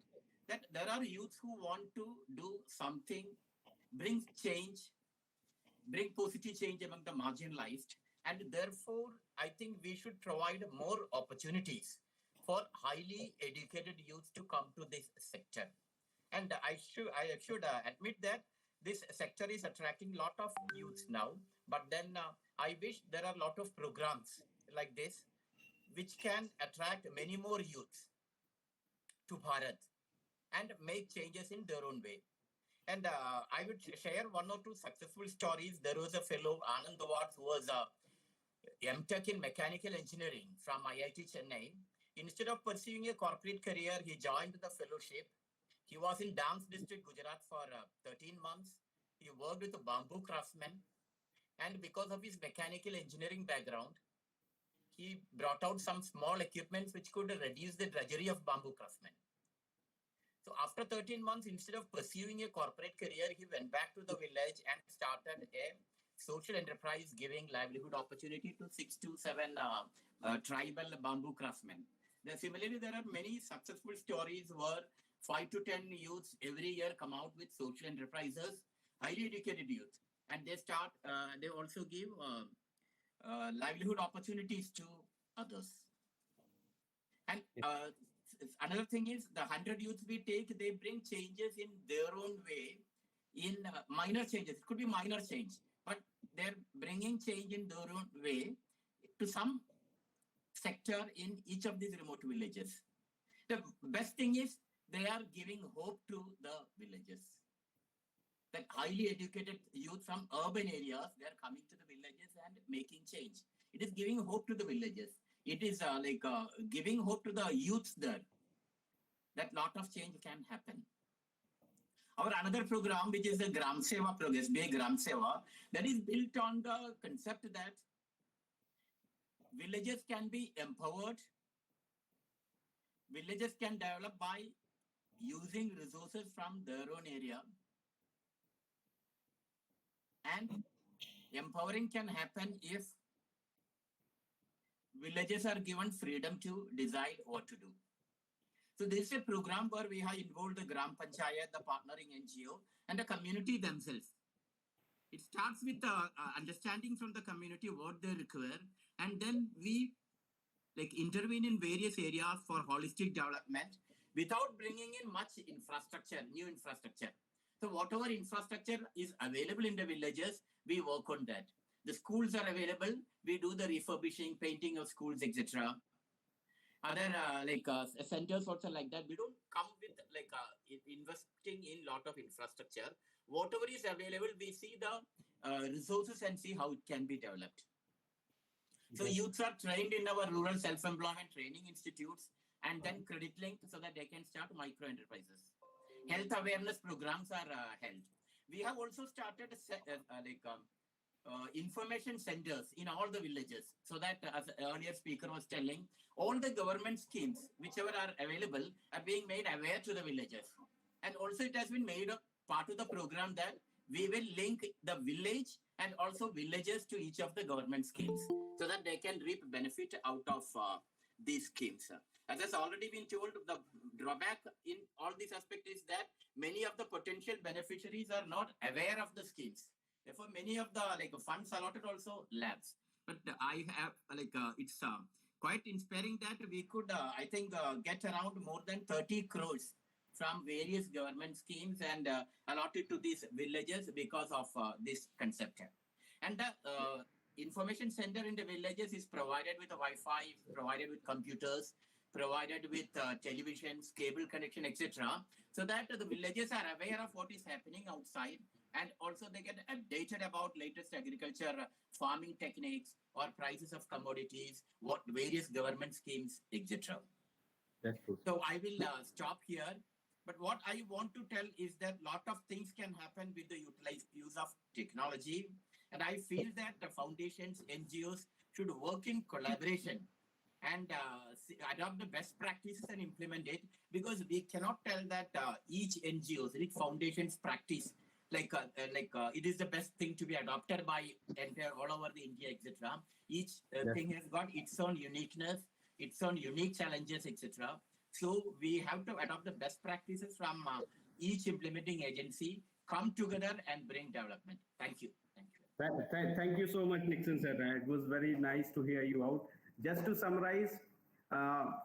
that there are youths who want to do something, bring change, bring positive change among the marginalized, and therefore, I think we should provide more opportunities for highly educated youths to come to this sector. And I should admit that this sector is attracting a lot of youths now, but then I wish there are a lot of programs like this which can attract many more youths to Bharat and make changes in their own way. And I would share 1 or 2 successful stories. There was a fellow, Anand Dawat, who was a MTech in mechanical engineering from IIT Chennai. Instead of pursuing a corporate career, he joined the fellowship. He was in Dams district, Gujarat for 13 months. He worked with a bamboo craftsman. And because of his mechanical engineering background, he brought out some small equipments which could reduce the drudgery of bamboo craftsmen. So after 13 months, instead of pursuing a corporate career, he went back to the village and started a social enterprise giving livelihood opportunity to 6 to 7 tribal bamboo craftsmen. Similarly, there are many successful stories where 5 to 10 youths every year come out with social enterprises, highly educated youth, and they also give livelihood opportunities to others. And another thing is the 100 youths we take, they bring changes in their own way, in minor changes. It could be minor change, but they're bringing change in their own way to some sector in each of these remote villages. The best thing is they are giving hope to the villages. That highly educated youth from urban areas, they are coming to the villages and making change. It is giving hope to the villages. It is giving hope to the youths there that lot of change can happen. Our another program, which is the Gram Seva program, SBI Gram Seva, that is built on the concept that villages can be empowered. Villages can develop by using resources from their own area. And empowering can happen if villages are given freedom to decide what to do. So this is a program where we have involved the Gram Panchayat, the partnering NGO, and the community themselves. It starts with understanding from the community what they require, and then we intervene in various areas for holistic development without bringing in much infrastructure, new infrastructure. So whatever infrastructure is available in the villages, we work on that. The schools are available, we do the refurbishing, painting of schools, etc. Other centers also like that. We don't come with investing in lot of infrastructure. Whatever is available, we see the resources and see how it can be developed. So youths are trained in our rural self-employment training institutes and then credit linked so that they can start micro enterprises. Health awareness programs are held. We have also started information centers in all the villages so that, as the earlier speaker was telling, all the government schemes whichever are available are being made aware to the villages. And also it has been made a part of the program that we will link the village and also villages to each of the government schemes so that they can reap benefit out of these schemes. As has already been told, the drawback in all these aspects is that many of the potential beneficiaries are not aware of the schemes. Therefore, many of the funds allotted also lapse. But I have it's quite inspiring that we could, I think, get around more than 30 crores from various government schemes and allotted to these villages because of this concept. And the information center in the villages is provided with a Wi-Fi, provided with computers, provided with televisions, cable connection, etc. So that the villages are aware of what is happening outside, and also they get updated about latest agriculture, farming techniques, or prices of commodities, what various government schemes, etc. That's true. So I will stop here. But what I want to tell is that a lot of things can happen with the use of technology. And I feel that the foundations, NGOs should work in collaboration and adopt the best practices and implement it, because we cannot tell that each NGOs, each foundation's practice, it is the best thing to be adopted by entire all over the India, etc. Each thing has got its own uniqueness, its own unique challenges, etc. So we have to adopt the best practices from each implementing agency, come together and bring development. Thank you. Thank you so much, Nixon sir. It was very nice to hear you out. Just to summarize,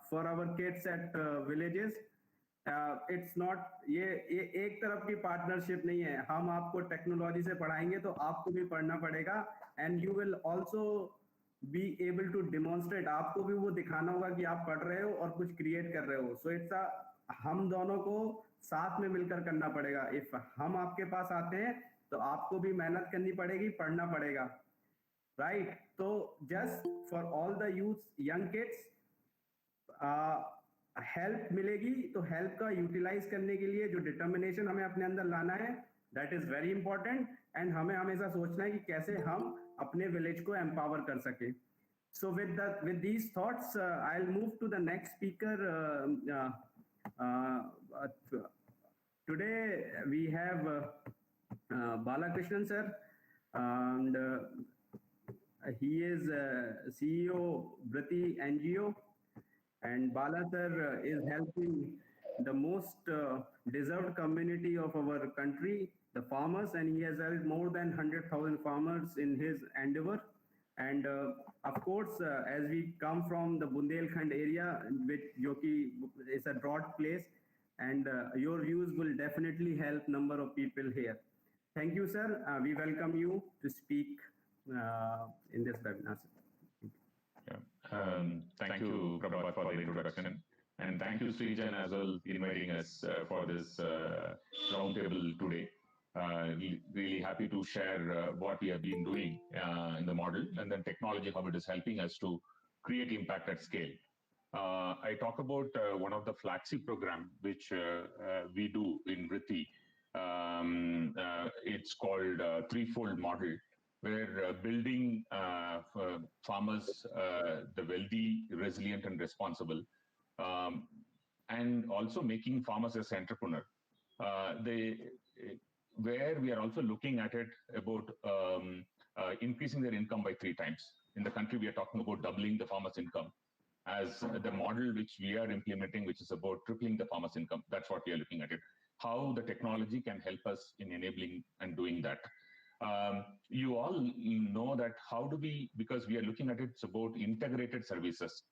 for our kids at villages, it's not ये एक तरफ की partnership नहीं है. हम आपको technology से पढ़ाएंगे तो आपको भी पढ़ना पड़ेगा, and you will also be able to demonstrate. आपको भी वो दिखाना होगा कि आप पढ़ रहे हो और कुछ क्रिएट कर रहे हो. So it's हम दोनों को साथ में मिलकर करना पड़ेगा. If हम आपके पास आते हैं तो आपको भी मेहनत करनी पड़ेगी, पढ़ना पड़ेगा, right? So just for all the youth, young kids, help मिलेगी, तो हेल्प का यूटिलाइज करने के लिए जो डिटर्मिनेशन हमें अपने अंदर लाना है, that is very important. And हमें हमेशा सोचना है कि कैसे हम अपने विलेज को एम्पावर कर सके. So with these thoughts, I'll move to the next speaker. Today we have Balakrishnan sir, and he is CEO Briti NGO, and Bala sir is helping the most deserved community of our country, the farmers, and he has helped more than 100,000 farmers in his endeavor. And of course, as we come from the Bundelkhand area, which Joki is a broad place, and your views will definitely help number of people here. Thank you, sir. We welcome you to speak in this webinar. Thank you, Prabhat, for the introduction. And thank you, Srijan, as well, inviting us for this roundtable today. Really happy to share what we have been doing in the model, and then technology, how it is helping us to create impact at scale. I talk about one of the flagship program which we do in Vritti. It's called Threefold Model, where building farmers, the wealthy, resilient, and responsible, and also making farmers as entrepreneur. Where we are also looking at it about increasing their income by 3 times. In the country, we are talking about doubling the farmer's income as the model which we are implementing, which is about tripling the farmer's income. That's what we are looking at it. How the technology can help us in enabling and doing that. You all know that how do we, because we are looking at it, it's about integrated services.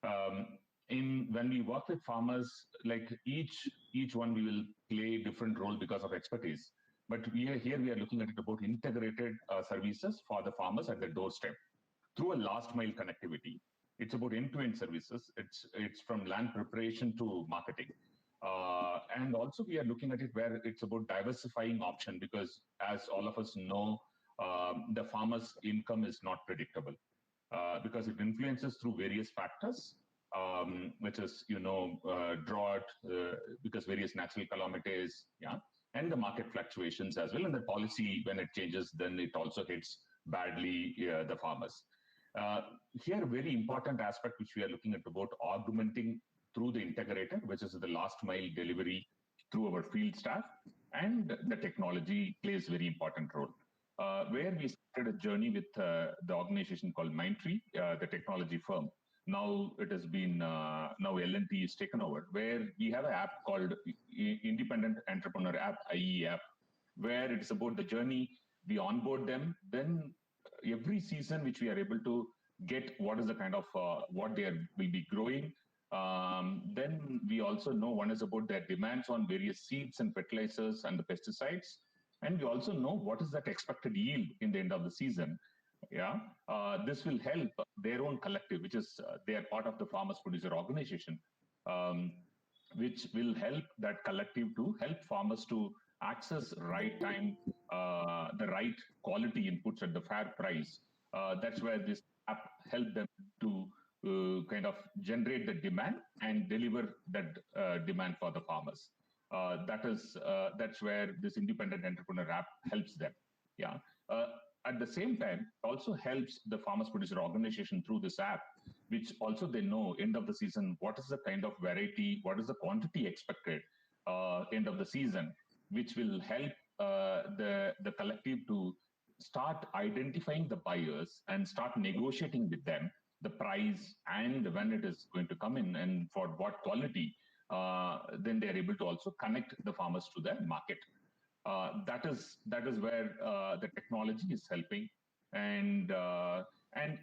When we work with farmers, like each one we will play different role because of expertise. But we are looking at it about integrated services for the farmers at their doorstep through a last mile connectivity. It's about end-to-end services. It's from land preparation to marketing. And also we are looking at it where it's about diversifying option, because as all of us know, the farmer's income is not predictable because it influences through various factors, which is, drought, because various natural calamities, and the market fluctuations as well. And the policy, when it changes, then it also hits badly the farmers. Here, a very important aspect which we are looking at about augmenting through the integrator, which is the last mile delivery through our field staff, and the technology plays very important role. Where we started a journey with the organization called Mindtree, the technology firm. Now it has been, now L&T is taken over, where we have an app called Independent Entrepreneur App, IE app, where it's about the journey. We onboard them, then every season which we are able to get what is the kind of what they will be growing. Then we also know one is about their demands on various seeds and fertilizers and the pesticides. And we also know what is that expected yield in the end of the season. This will help their own collective, which is they are part of the farmers producer organization, which will help that collective to help farmers to access right time, the right quality inputs at the fair price. That's where this app help them to kind of generate the demand and deliver that demand for the farmers. That's where this independent entrepreneur app helps them. At the same time, it also helps the farmers producer organization through this app, which also they know end of the season, what is the kind of variety, what is the quantity expected end of the season, which will help the collective to start identifying the buyers and start negotiating with them the price and when it is going to come in and for what quality. Then they are able to also connect the farmers to the market. That is where the technology is helping, and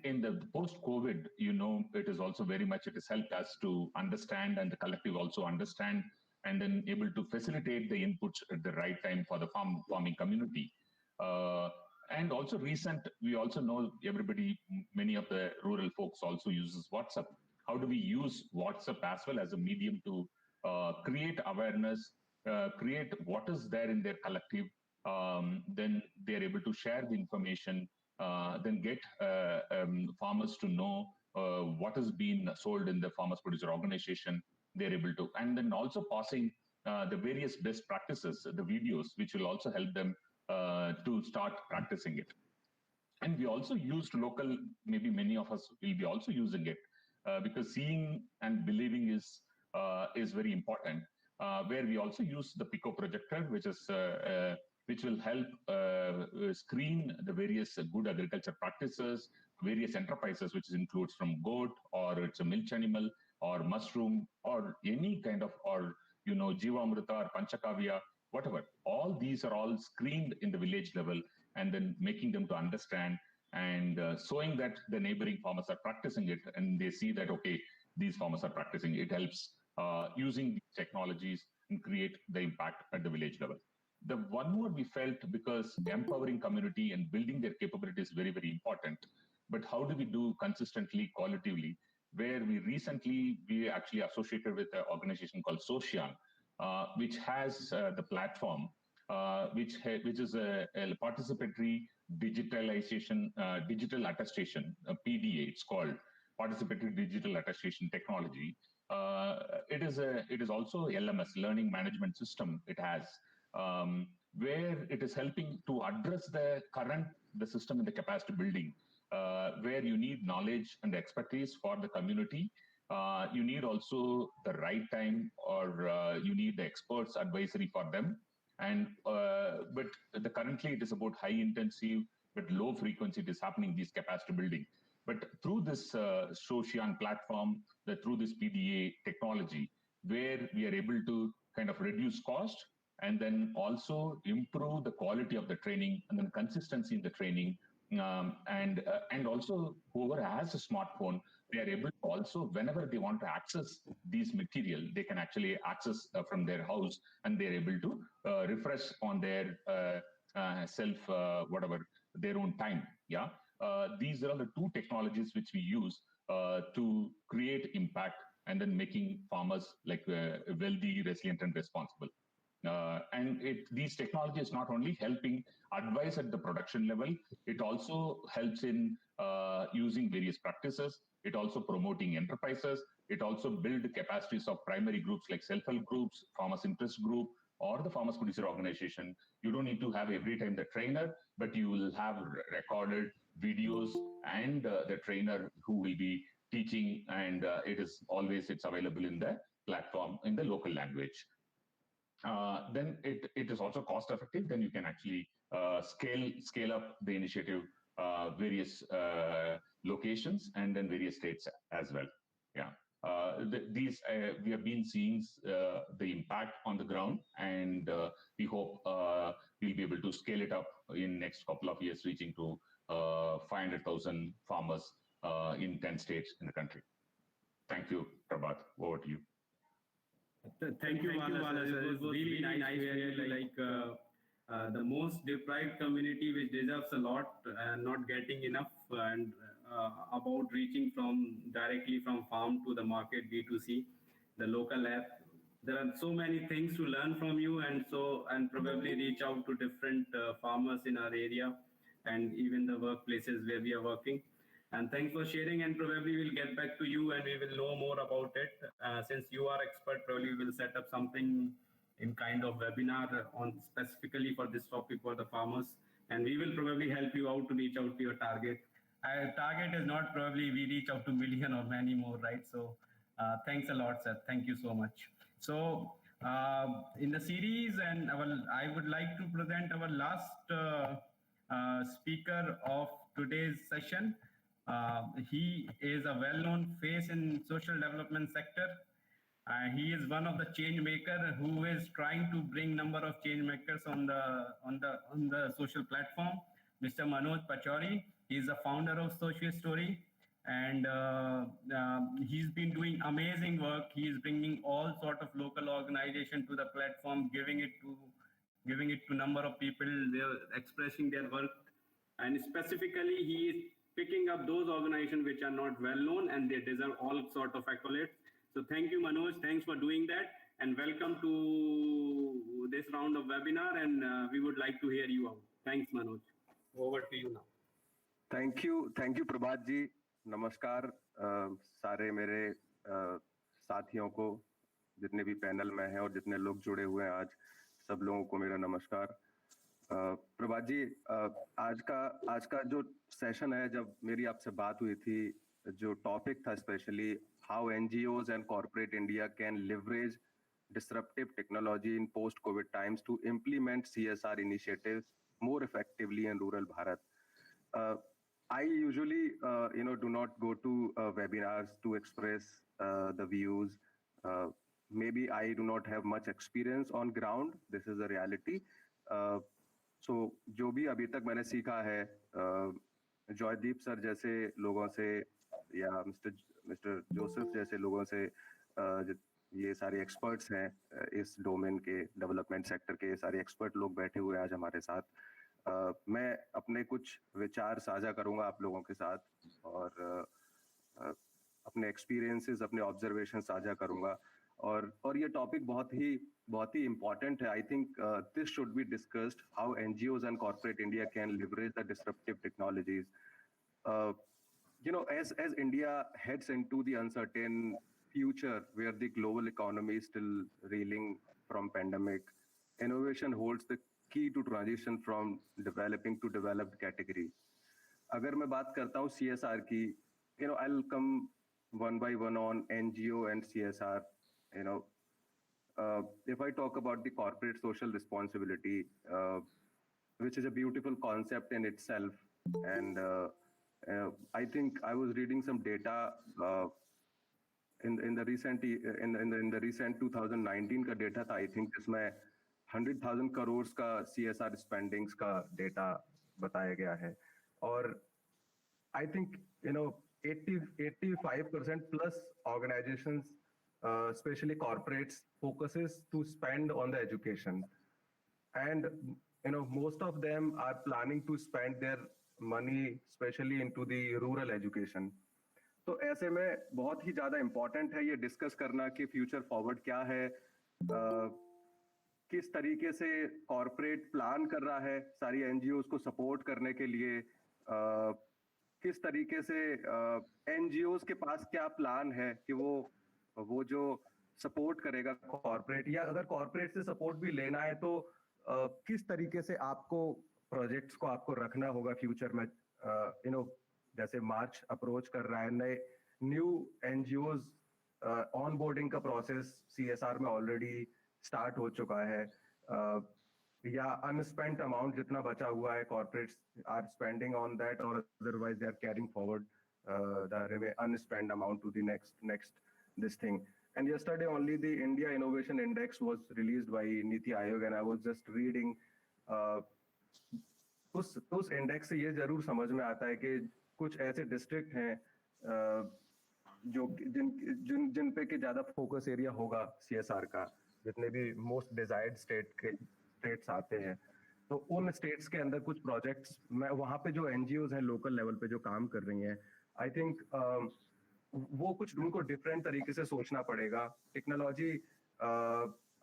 in the post-COVID, it is also very much, it has helped us to understand, and the collective also understand, and then able to facilitate the inputs at the right time for the farming community. And also we also know many of the rural folks also uses WhatsApp. How do we use WhatsApp as well as a medium to create awareness, create what is there in their collective, then they're able to share the information, then get farmers to know what has been sold in the farmers producer organization, they're able to, and then also passing the various best practices, the videos, which will also help them to start practicing it. And we also used local, maybe many of us will be also using it because seeing and believing is very important. Where we also use the Pico projector, which will help screen the various good agriculture practices, various enterprises, which includes from goat, or it's a milch animal, or mushroom, or any kind of, or Jivamrita or Panchakavya, whatever. All these are all screened in the village level, and then making them to understand and showing that the neighboring farmers are practicing it, and they see that, okay, these farmers are practicing. It helps using these technologies and create the impact at the village level. The one more we felt, because empowering community and building their capabilities is very, very important. But how do we do consistently, qualitatively? Where we actually associated with an organization called Socian, which has the platform, which is a participatory digitalization, digital attestation, PDA. It's called participatory digital attestation technology. It is also LMS, learning management system. It has where it is helping to address the system in the capacity building, where you need knowledge and expertise for the community. You need also the right time, or you need the experts advisory for them. And but currently it is about high intensive but low frequency. It is happening, these capacity building. But through this Socian platform, through this PDA technology, where we are able to kind of reduce cost and then also improve the quality of the training and then consistency in the training. And also whoever has a smartphone, they are able to also, whenever they want to access these material, they can actually access from their house, and they're able to refresh on their whatever, their own time. Yeah. These are the two technologies which we use to create impact, and then making farmers like wealthy, resilient, and responsible. And these technologies not only helping advise at the production level, it also helps in using various practices. It also promoting enterprises. It also build capacities of primary groups like self-help groups, farmers interest group, or the farmers producer organization. You don't need to have every time the trainer, but you will have recorded videos and the trainer who will be teaching, and it's available in the platform in the local language. Then it is also cost effective. Then you can actually scale up the initiative, various locations, and then various states as well. Yeah. We have been seeing the impact on the ground, and we hope we'll be able to scale it up in next couple of years, reaching to 500,000 farmers in 10 states in the country. Thank you, Prabhat. Over to you. Thank you, Bala. It was really nice to hear you, like the most deprived community, which deserves a lot and not getting enough, and about reaching directly from farm to the market, B2C, the local app. There are so many things to learn from you, and probably reach out to different farmers in our area and even the workplaces where we are working. And thanks for sharing, and probably we'll get back to you and we will know more about it. Since you are expert, probably we will set up something in kind of webinar on specifically for this topic for the farmers. And we will probably help you out to reach out to your target. Target is not probably we reach out to million or many more, right? So thanks a lot, sir. Thank you so much. So in the series, and I would like to present our last speaker of today's session. He is a well-known face in social development sector. He is one of the change maker who is trying to bring number of change makers on the social platform. Mr. Manoj Pachauri. He is the founder of Social Story, and he's been doing amazing work. He is bringing all sort of local organization to the platform, giving it to number of people. They're expressing their work, and specifically he is picking up those organizations which are not well known, and they deserve all sort of accolades. So thank you, Manoj. Thanks for doing that, and welcome to this round of webinar. And we would like to hear you out. Thanks, Manoj. Over to you now. Thank you, Prabhat ji. Namaskar सारे मेरे साथियों को जितने भी panel में हैं और जितने लोग जुड़े हुए हैं आज, सब लोगों को मेरा नमस्कार। प्रभात जी, आज का जो सेशन है, जब मेरी आपसे बात हुई थी, जो टॉपिक था specially how NGOs and corporate India can leverage disruptive technology in post-COVID times to implement CSR initiatives more effectively in rural Bharat. I usually, do not go to webinars to express the views. Maybe I do not have much experience on ground. This is the reality. So, जो भी अभी तक मैंने सीखा है, Joydeep sir जैसे लोगों से या मिस्टर जोसेफ जैसे लोगों से, ये सारे एक्सपर्ट्स हैं इस डोमेन के, डेवलपमेंट सेक्टर के, ये सारे एक्सपर्ट लोग बैठे हुए हैं आज हमारे साथ। मैं अपने कुछ विचार साझा करूंगा आप लोगों के साथ और अपने एक्सपीरियंसेस, अपने ऑब्जर्वेशन साझा करूंगा और ये टॉपिक बहुत ही इम्पोर्टेंट है। I think this should be discussed, how NGOs and corporate India can leverage the disruptive technologies. As India heads into the uncertain future where the global economy is still reeling from pandemic, innovation holds the key to transition from developing to developed category. अगर मैं बात करता हूँ CSR की, I'll come one by one on NGO and CSR. If I talk about the corporate social responsibility, which is a beautiful concept in itself, and I think I was reading some data in the recent 2019 का data था, I think, जिसमें 100,000 करोड़ का CSR spendings का data बताया गया है। और I think 85% plus organisations, specially corporates, focuses to spend on the education, and most of them are planning to spend their money especially into the rural education. तो ऐसे में बहुत ही ज्यादा इम्पोर्टेंट है ये डिस्कस करना कि फ्यूचर फॉरवर्ड क्या है, किस तरीके से कॉर्पोरेट प्लान कर रहा है सारी NGOs को सपोर्ट करने के लिए, किस तरीके से NGOs के पास क्या प्लान है कि वो जो सपोर्ट करेगा कॉर्पोरेट, या अगर कॉर्पोरेट से सपोर्ट भी लेना है तो किस तरीके से आपको प्रोजेक्ट्स को आपको रखना होगा फ्यूचर में। जैसे मार्च अप्रोच कर रहा है, नए न्यू NGOs ऑन बोर्डिंग का प्रोसेस CSR में ऑलरेडी स्टार्ट हो चुका है, या अनस्पेंट अमाउंट जितना बचा हुआ है corporates are spending on that, और otherwise they are carrying forward the unspent amount to the next this thing. And yesterday only the India Innovation Index was released by Niti Aayog, and I was just reading उस index से ये जरूर समझ में आता है कि कुछ ऐसे डिस्ट्रिक्ट हैं जो जिन पे कि ज्यादा फोकस एरिया होगा CSR का, जितने भी मोस्ट डिजायर्ड स्टेट्स आते हैं, तो उन स्टेट्स के अंदर कुछ प्रोजेक्ट्स में वहाँ पे जो NGOs हैं लोकल लेवल पे जो काम कर रही हैं, आई थिंक वो कुछ उनको डिफरेंट तरीके से सोचना पड़ेगा, टेक्नोलॉजी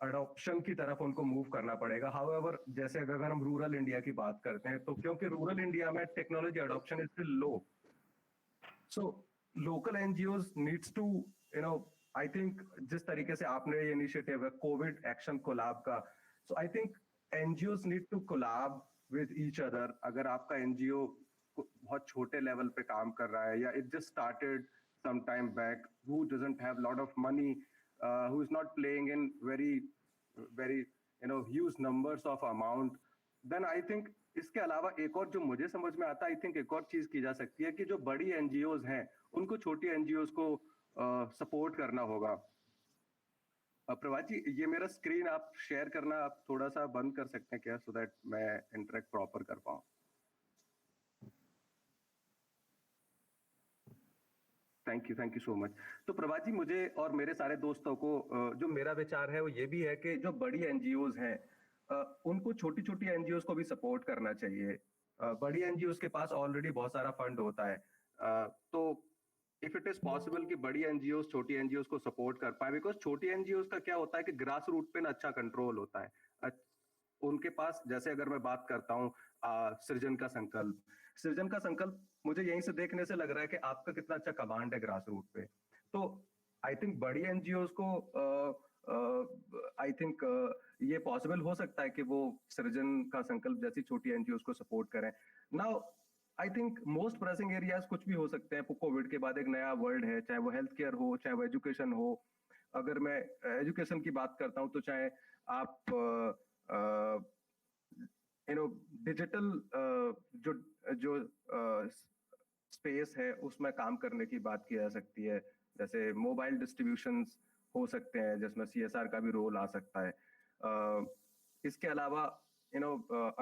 अडॉप्शन की तरफ उनको मूव करना पड़ेगा। हाउएवर, जैसे अगर हम रूरल इंडिया की बात करते हैं, तो क्योंकि रूरल इंडिया में technology adoption is still low, so local NGOs needs to I think, जिस तरीके से आपने ये इनिशिएटिव है कोविड एक्शन कोलैब का, so I think NGOs need to collab with each other. अगर आपका NGO बहुत छोटे लेवल पे काम कर रहा है, या it just started some time back, who doesn't have lot of money, who is not playing in very huge numbers of amount, then I think इसके अलावा एक और जो मुझे समझ में आता है, आई थिंक एक और चीज की जा सकती है कि जो बड़ी NGOs हैं उनको छोटी NGOs को सपोर्ट करना होगा। प्रभात जी, ये मेरा स्क्रीन आप शेयर करना आप थोड़ा सा बंद कर सकते हैं क्या, सो दैट मैं इंटरेक्ट प्रॉपर कर पाऊँ। Thank you so much. तो प्रभात जी, मुझे और मेरे सारे दोस्तों को जो मेरा विचार है वो ये भी है कि जो बड़ी NGOs हैं उनको छोटी छोटी NGOs को भी सपोर्ट करना चाहिए। बड़ी NGOs के पास ऑलरेडी बहुत सारा फंड होता है, तो इफ इट इज पॉसिबल कि बड़ी NGOs छोटी NGOs को सपोर्ट कर पाए, बिकॉज छोटी NGOs का क्या होता है कि ग्रास रूट पे ना अच्छा कंट्रोल होता है उनके पास। जैसे अगर मैं बात करता हूँ सृजन का संकल्प मुझे यहीं से देखने से लग रहा है कि आपका कितना अच्छा कमांड है ग्रास रूट पे। तो आई थिंक बड़ी NGOs को आई थिंक ये पॉसिबल हो सकता है कि वो सृजन का संकल्प जैसी छोटी एनजीओ को सपोर्ट करें. Now I think most pressing areas कुछ भी हो सकते हैं. कोविड के बाद एक नया वर्ल्ड है, चाहे वो हेल्थ केयर हो, चाहे वो एजुकेशन हो. अगर मैं एजुकेशन की बात करता हूं तो चाहे आप डिजिटल जो जो स्पेस है उसमें काम करने की बात की जा सकती है. जैसे मोबाइल डिस्ट्रीब्यूशंस हो सकते हैं जिसमें सीएसआर का भी रोल आ सकता है. इसके अलावा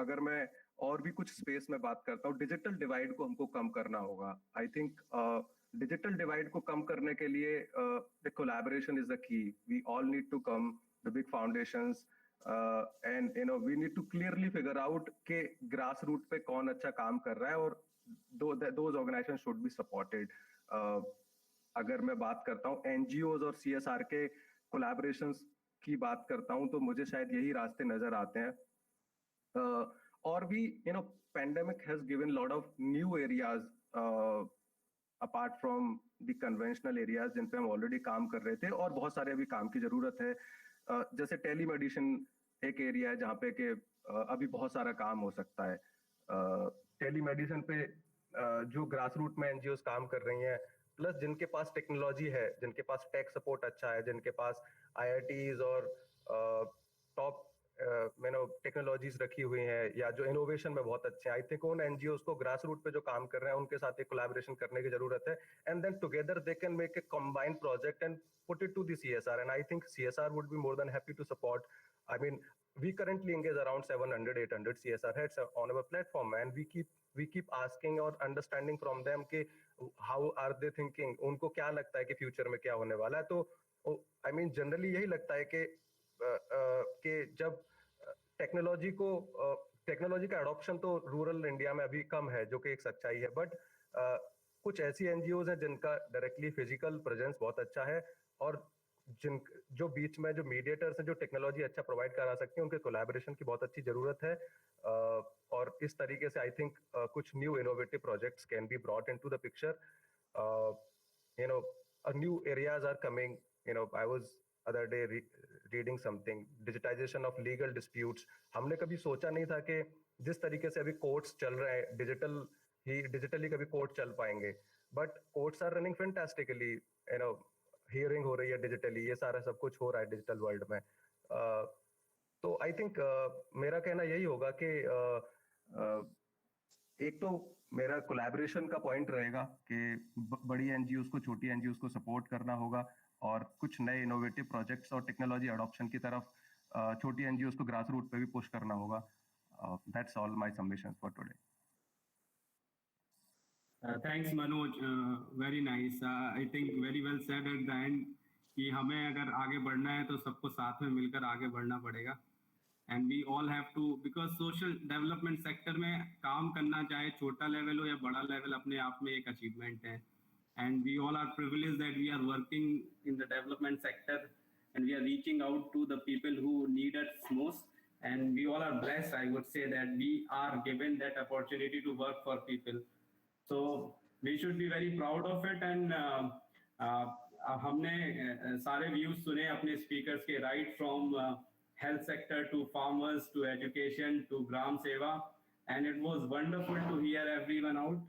अगर मैं और भी कुछ स्पेस में बात करता हूँ, डिजिटल डिवाइड को हमको कम करना होगा. आई थिंक डिजिटल डिवाइड को कम करने के लिए the collaboration is the key. We all need to come, the big foundations, and we need to clearly figure out के ग्रास रूट पे कौन अच्छा काम कर रहा है, और those organizations should be supported. अगर मैं बात करता हूँ एनजीओज और सीएसआर के कोलैबोरेशंस की बात करता हूँ तो मुझे शायद यही रास्ते नजर आते हैं. और भी pandemic has given lot of new areas apart from the conventional areas जिन पे हम ऑलरेडी काम कर रहे थे, और बहुत सारे अभी काम की जरूरत है. जैसे टेलीमेडिसिन एक एरिया है जहाँ पे कि अभी बहुत सारा काम हो सकता है. टेलीमेडिसिन पे जो ग्रास रूट में एनजीओस काम कर रही हैं, प्लस जिनके पास टेक्नोलॉजी है, जिनके पास टेक सपोर्ट अच्छा है, जिनके पास आईआईटीज और टॉप टेक्नोलॉजीज रखी हुई हैं, या जो इनोवेशन में बहुत अच्छे हैं, आई थिंक उन एनजीओस को ग्रास रूट पे जो काम कर रहे हैं उनके साथ एक कोलैबोरेशन करने की जरूरत है. And then together they can make a combined project and put it to the CSR, and I think CSR would be more than happy to support. I mean, we currently engage around 700-800 CSR heads on our platform, and we keep asking or understanding from them कि how are they thinking, उनको क्या लगता है कि future में क्या होने वाला है. तो I mean जनरली यही लगता है कि जब टेक्नोलॉजी का एडॉप्शन तो रूरल इंडिया में अभी कम है, जो कि एक सच्चाई है, बट कुछ ऐसी एनजीओज हैं जिनका डायरेक्टली फिजिकल प्रेजेंस बहुत अच्छा है, और जो बीच में जो मीडिएटर्स हैं जो टेक्नोलॉजी अच्छा प्रोवाइड करा सकते हैं, उनके कोलैबोरेशन की बहुत अच्छी जरूरत है. और इस तरीके से आई थिंक कुछ new innovative projects can be brought into the picture. New areas are coming. I was other day reading something, digitisation of legal disputes. हमने कभी सोचा नहीं था कि जिस तरीके से अभी कोर्ट्स चल रहे हैं, डिजिटली कभी कोर्ट चल पाएंगे, but courts are running fantastically. Hearing हो रही है डिजिटली, ये सारा सब कुछ हो रहा है डिजिटल वर्ल्ड में. तो आई थिंक मेरा कहना यही होगा कि एक तो मेरा कोलैबोरेशन का पॉइंट रहेगा कि बड़ी एनजीओस को छोटी एनजीओस को सपोर्ट करना होगा, और कुछ नए इनोवेटिव प्रोजेक्ट्स और टेक्नोलॉजी अडॉप्शन की तरफ छोटी एनजीओस को ग्रास रूट पे भी पुश करना होगा. That's all my submissions for today. Thanks Manoj, very nice. I think very well said at the end कि हमें अगर आगे बढ़ना है तो सबको साथ में मिलकर आगे बढ़ना पड़ेगा. And we all have to, because social development sector में काम करना, चाहे छोटा लेवल हो या बड़ा लेवल, अपने आप में एक अचीवमेंट है. And we all are privileged that we are working in the development sector and we are reaching out to the people who need us most. And we all are blessed, I would say, that we are given that opportunity to work for people. So we should be very proud of it. And हमने सारे views सुने अपने speakers के, right from health sector to farmers to education to gram seva, and it was wonderful to hear everyone out.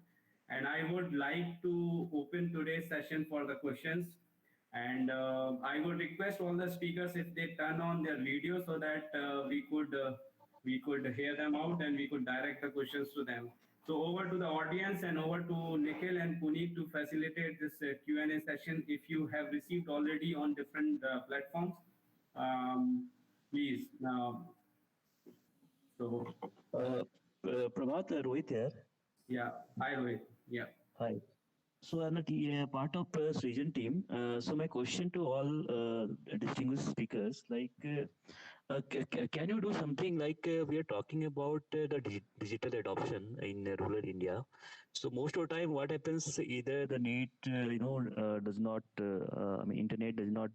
And I would like to open today's session for the questions, and I would request all the speakers if they turn on their video so that we could hear them out and we could direct the questions to them. So over to the audience and over to Nikhil and Puneet to facilitate this Q&A session. If you have received already on different platforms, please. Prabhat, Rohit here. Yeah, hi Rohit. Yeah. Hi. So I'm a part of the Srijan team. So my question to all distinguished speakers, like, can you do something like we are talking about the digital adoption in rural India? So most of the time, what happens, either the net, does not, internet does not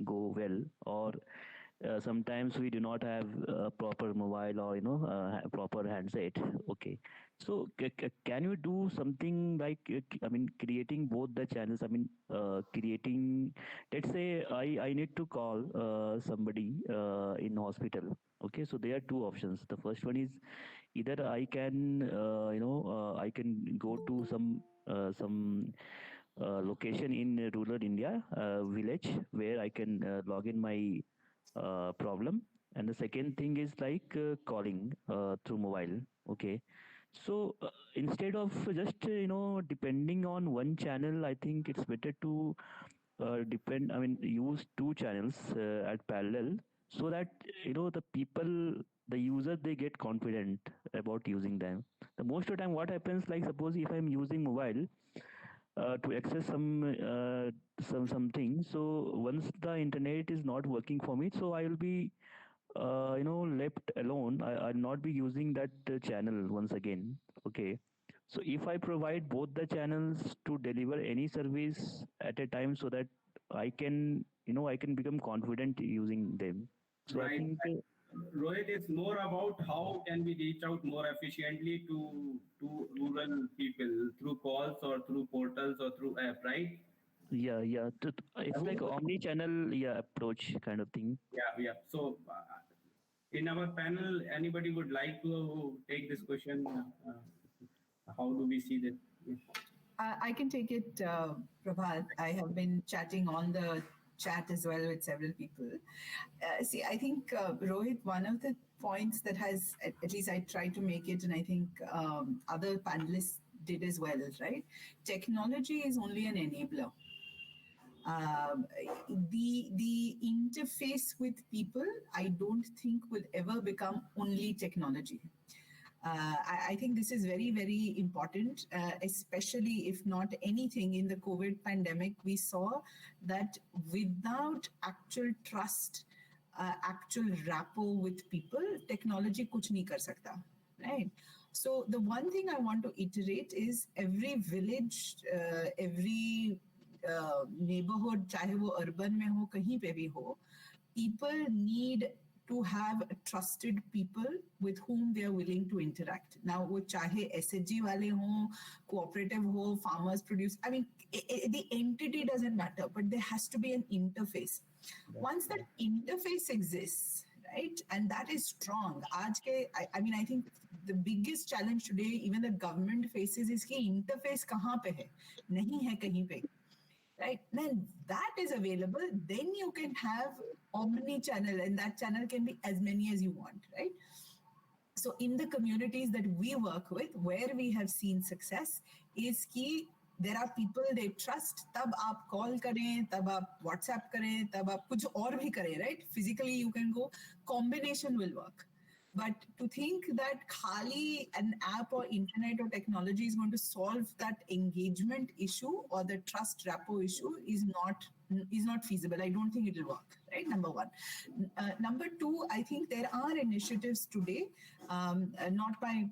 go well, or sometimes we do not have proper mobile or proper handset. Okay, so can you do something like I mean creating both the channels? I mean creating, let's say I need to call somebody in hospital. Okay, so there are two options. The first one is either I can I can go to some location in rural India, village, where I can log in my problem. And the second thing is like calling through mobile. Okay, so instead of just depending on one channel, I think it's better to depend. I mean, use two channels at parallel, so that the people, the user, they get confident about using them. The most of the time, what happens, like suppose if I'm using mobile to access something, so once the internet is not working for me, so I will be left alone. I'll not be using that channel once again. Okay, so if I provide both the channels to deliver any service at a time, so that I can I can become confident using them. So I Right. think Rohit, is more about how can we reach out more efficiently to rural people through calls or through portals or through app, right? yeah, it's like omni-channel approach kind of thing. Yeah. So in our panel, anybody would like to take this question? How do we see that? I can take it, Prabhat. I have been chatting on the chat as well with several people. See, I think, Rohit, one of the points that has, at least I tried to make it, and I think other panelists did as well, right? Technology is only an enabler. The interface with people, I don't think will ever become only technology. I think this is very, very important, especially if not anything in the COVID pandemic. We saw that without actual trust, actual rapport with people, technology kuch nahi kar sakta, right? So the one thing I want to iterate is every village, every neighborhood, चाहे वो urban में हो, कहीं पे भी हो, people need to have trusted people with whom they are willing to interact. Now, वो चाहे SHG वाले हों, cooperative हो, farmers produce. I mean, the entity doesn't matter, but there has to be an interface. Once that interface exists, right, and that is strong. I mean, I think the biggest challenge today, even the government faces, is कि interface कहाँ पे है? नहीं है कहीं पे. Right, then that is available, then you can have omni-channel, and that channel can be as many as you want, right? So in the communities that we work with, where we have seen success, is कि there are people they trust, तब आप call करें, तब आप WhatsApp करें, तब आप कुछ और भी करें, right? Physically you can go, combination will work. But to think that khali an app or internet or technology is going to solve that engagement issue or the trust rapport issue is not feasible. I don't think it will work, right? Number one. Number two, I think there are initiatives today, not by,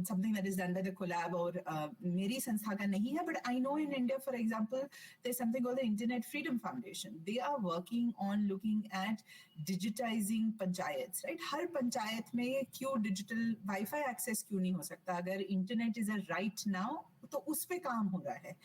something that is done by the collab or meri sanstha ka nahi hai, but I know in India, for example, there's something called the Internet Freedom Foundation. They are working on looking at digitizing panchayats, right? हर पंचायत में क्यों digital Wi-Fi access क्यों नहीं हो सकता? अगर internet is a right now, तो उस पे काम हो रहा है,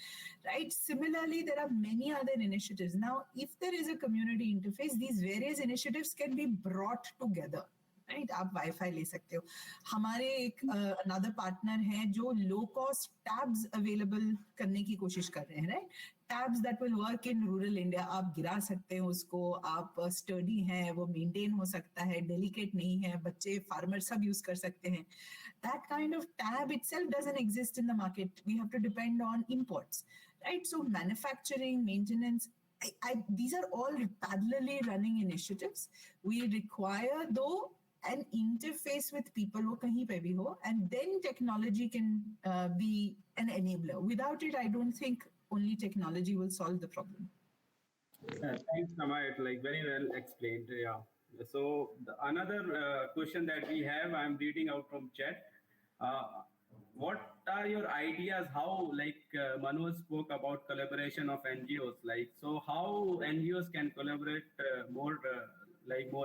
right? Similarly, there are many other initiatives. Now, if there is a community interface, these various initiatives can be brought together. Right आप वाईफाई ले सकते हो. हमारे एक अनदर पार्टनर है जो लो कॉस्ट टैब्स अवेलेबल करने की कोशिश कर रहे हैं, right? Tabs that will work in rural India. आप गिरा सकते हो उसको, आप स्टडी है, वो मेंटेन हो सकता है, डेलिकेट नहीं है, बच्चे फार्मर सब यूज कर सकते हैं. That kind of tab itself doesn't exist in the market. We have to depend on imports, right? So manufacturing, maintenance, these are all parallelly running initiatives. We require though an interface with people wo kahin pe bhi ho, and then technology can be an enabler. Without it, I don't think only technology will solve the problem. Thanks, Namayat. Like very well explained. Yeah. So another question that we have, I'm reading out from chat. what are your ideas? How, like Manoj spoke about collaboration of NGOs, like so how NGOs can collaborate more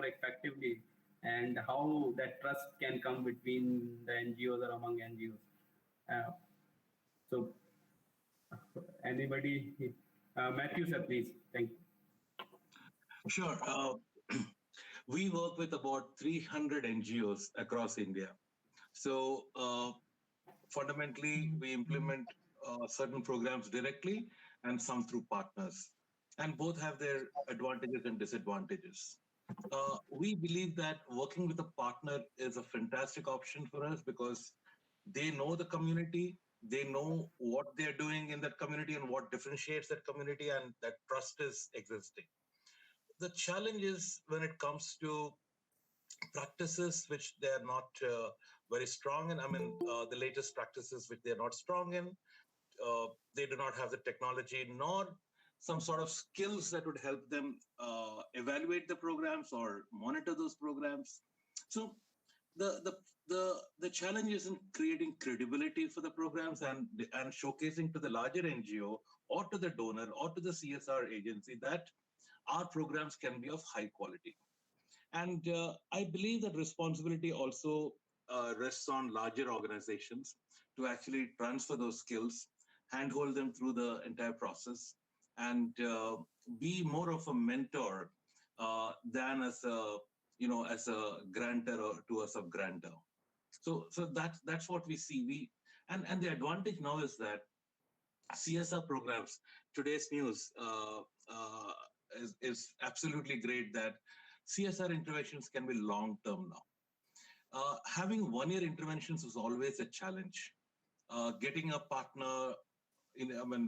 effectively, and how that trust can come between the NGOs or among NGOs. So anybody, Matthew sir, please. Thank you. Sure. We work with about 300 NGOs across India. So fundamentally, we implement certain programs directly and some through partners. And both have their advantages and disadvantages. We believe that working with a partner is a fantastic option for us because they know the community, they know what they're doing in that community and what differentiates that community, and that trust is existing. The challenge is when it comes to practices which they are not very strong in. I mean, the latest practices which they are not strong in. They do not have the technology nor some sort of skills that would help them evaluate the programs or monitor those programs. So the challenge is in creating credibility for the programs and showcasing to the larger NGO or to the donor or to the CSR agency that our programs can be of high quality. And I believe that responsibility also rests on larger organizations to actually transfer those skills, handhold them through the entire process, and be more of a mentor than as a grantor or to a sub-grantor. So that's what we see. And the advantage now is that CSR programs, today's news is absolutely great that CSR interventions can be long-term now. Having one-year interventions is always a challenge. Getting a partner,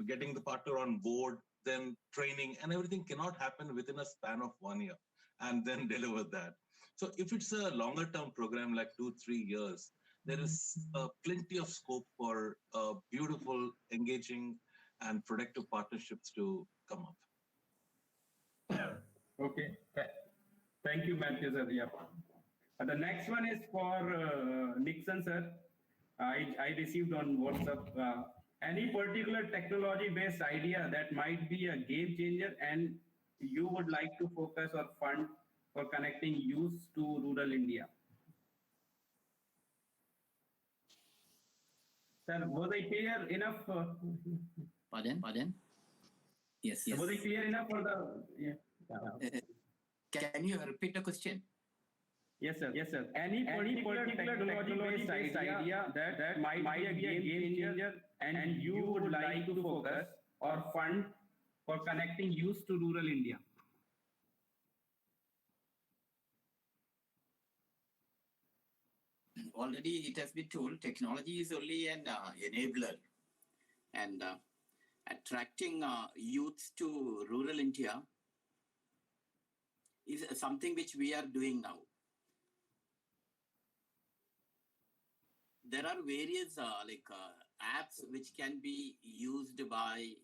getting the partner on board, then training and everything cannot happen within a span of 1 year and then deliver that. So if it's a longer-term program like 2-3 years, there is plenty of scope for beautiful, engaging, and productive partnerships to come up. Okay. Thank you, Matthew sir. Yeah. The next one is for Nixon sir. I received on WhatsApp any particular technology-based idea that might be a game changer and you would like to focus or fund for connecting youth to rural India. Sir, was I clear enough? Pardon? Yes. Was I clear enough for the? Yeah. Can you repeat the question? Yes, sir. Any particular technology-based idea that might be a game changer and you would like to focus or fund for connecting youth to rural India? Already it has been told, technology is only an enabler. And attracting youth to rural India is something which we are doing now. There are various apps which can be used by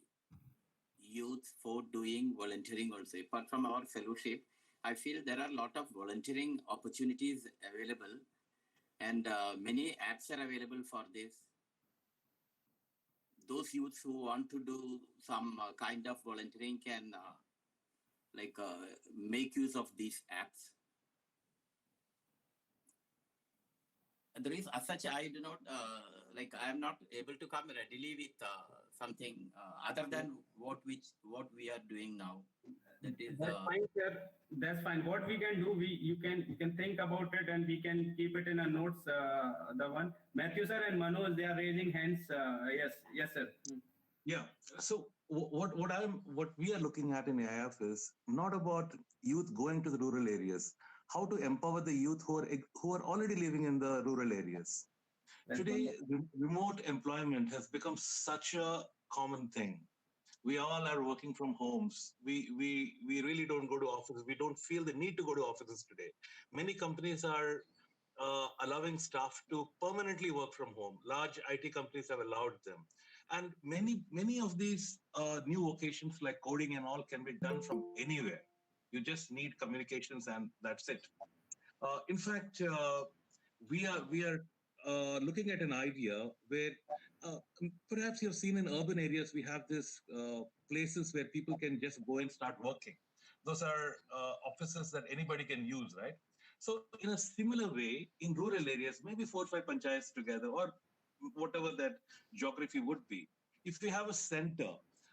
youth for doing volunteering also. Apart from our fellowship, I feel there are a lot of volunteering opportunities available, and many apps are available for this. Those youths who want to do some kind of volunteering can make use of these apps. There is, as such, I do not I am not able to come readily with something other than what we are doing now. That is That's fine, sir. That's fine. What we can do, you can think about it and we can keep it in a notes. The one Matthew sir and Manoj, they are raising hands. Yes, sir. Yeah. So what we are looking at in AIF is not about youth going to the rural areas. How to empower the youth who are already living in the rural areas. Today, remote employment has become such a common thing. We all are working from homes. We really don't go to offices. We don't feel the need to go to offices today. Many companies are allowing staff to permanently work from home. Large IT companies have allowed them. And many of these new vocations like coding and all can be done from anywhere. You just need communications and that's it. In fact, we are looking at an idea where perhaps you've seen in urban areas, we have this places where people can just go and start working. Those are offices that anybody can use, right? So in a similar way, in rural areas, maybe 4 or 5 panchayats together, or whatever that geography would be, if we have a center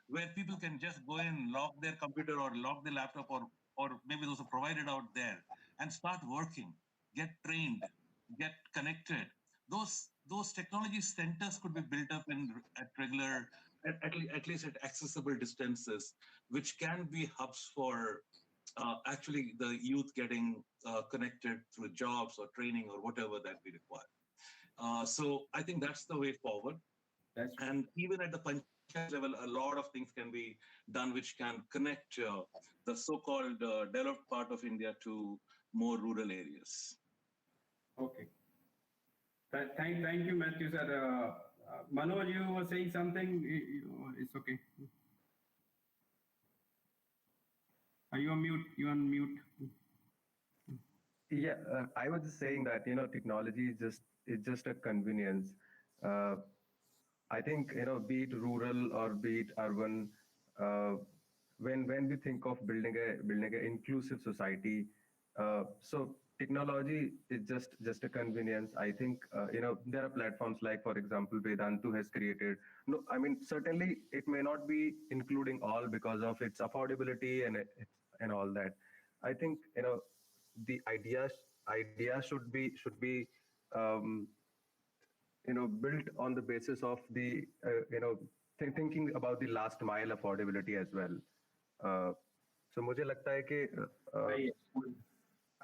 where people can just go and log their computer or log their laptop, or maybe those are provided out there, and start working, get trained, get connected. Those technology centers could be built up at regular, at least at accessible distances, which can be hubs for actually the youth getting connected through jobs or training or whatever that we require. So I think that's the way forward. And even at the panchayat level, a lot of things can be done which can connect the so-called developed part of India to more rural areas. Okay. Thank you, Matthew, sir. Manoj, you were saying something. It's okay. Are you on mute? You on mute? Yeah, I was just saying that technology is just a convenience. I think be it rural or be it urban, when we think of building a inclusive society, so technology is just a convenience. I think there are platforms like, for example, Vedantu has created. No, I mean certainly it may not be including all because of its affordability and all that. I think the idea should be built on the basis of the thinking about the last mile affordability as well. So मुझे लगता है कि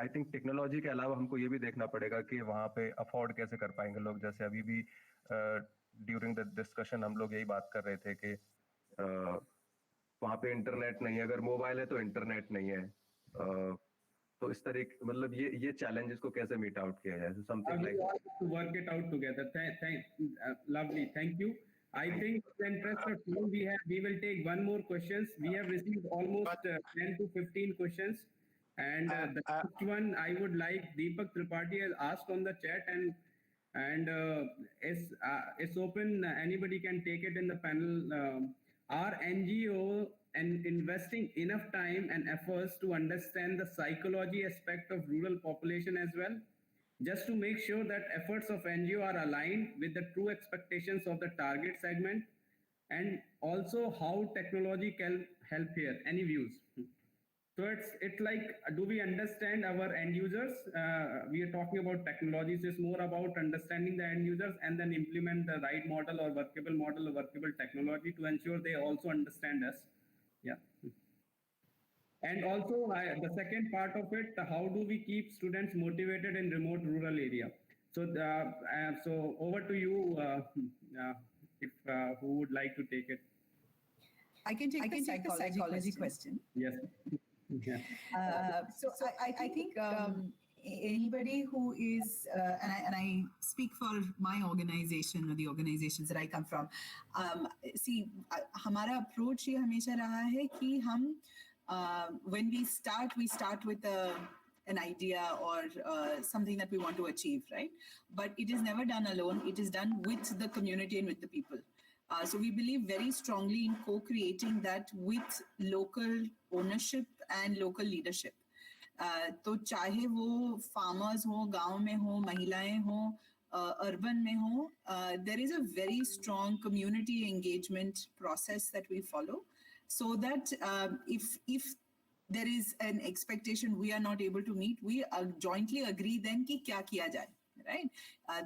I think technology के अलावा हमको ये भी देखना पड़ेगा कि वहाँ पे अफोर्ड कैसे कर पाएंगे लोग. जैसे अभी भी ड्यूरिंग द डिस्कशन हम लोग यही बात कर रहे थे कि वहाँ पे इंटरनेट नहीं है, अगर मोबाइल है तो इंटरनेट नहीं है. तो इस तरीके मतलब ये चैलेंजेस को कैसे मीट आउट किया जाए. So something like to work it out together. Lovely, thank you. I think in the interest of time, we will take one more questions. We have received almost 10 to 15 questions, and the first one I would like Deepak Tripathi has asked on the chat, and it's open. Anybody can take it in the panel. Are NGO and investing enough time and efforts to understand the psychology aspect of rural population as well, just to make sure that efforts of NGO are aligned with the true expectations of the target segment, and also how technology can help here? Any views? So it's like, do we understand our end users? We are talking about technologies. It's more about understanding the end users and then implement the right model or workable technology to ensure they also understand us. Yeah. And also the second part of it, how do we keep students motivated in remote rural area? So so over to you, if who would like to take it? I can take the psychology question. Yes. Yeah. So I think anybody who is, and I speak for my organization or the organizations that I come from, see, हमारा approach ये हमेशा रहा है कि हम when we start with an idea or something that we want to achieve, right? But it is never done alone. It is done with the community and with the people. So we believe very strongly in co-creating that with local ownership and local leadership. तो चाहे वो farmers हो, गांव में हो, महिलाएं हो, urban में हो, there is a very strong community engagement process that we follow, so that if there is an expectation we are not able to meet, we jointly agree then कि क्या किया जाए. Right?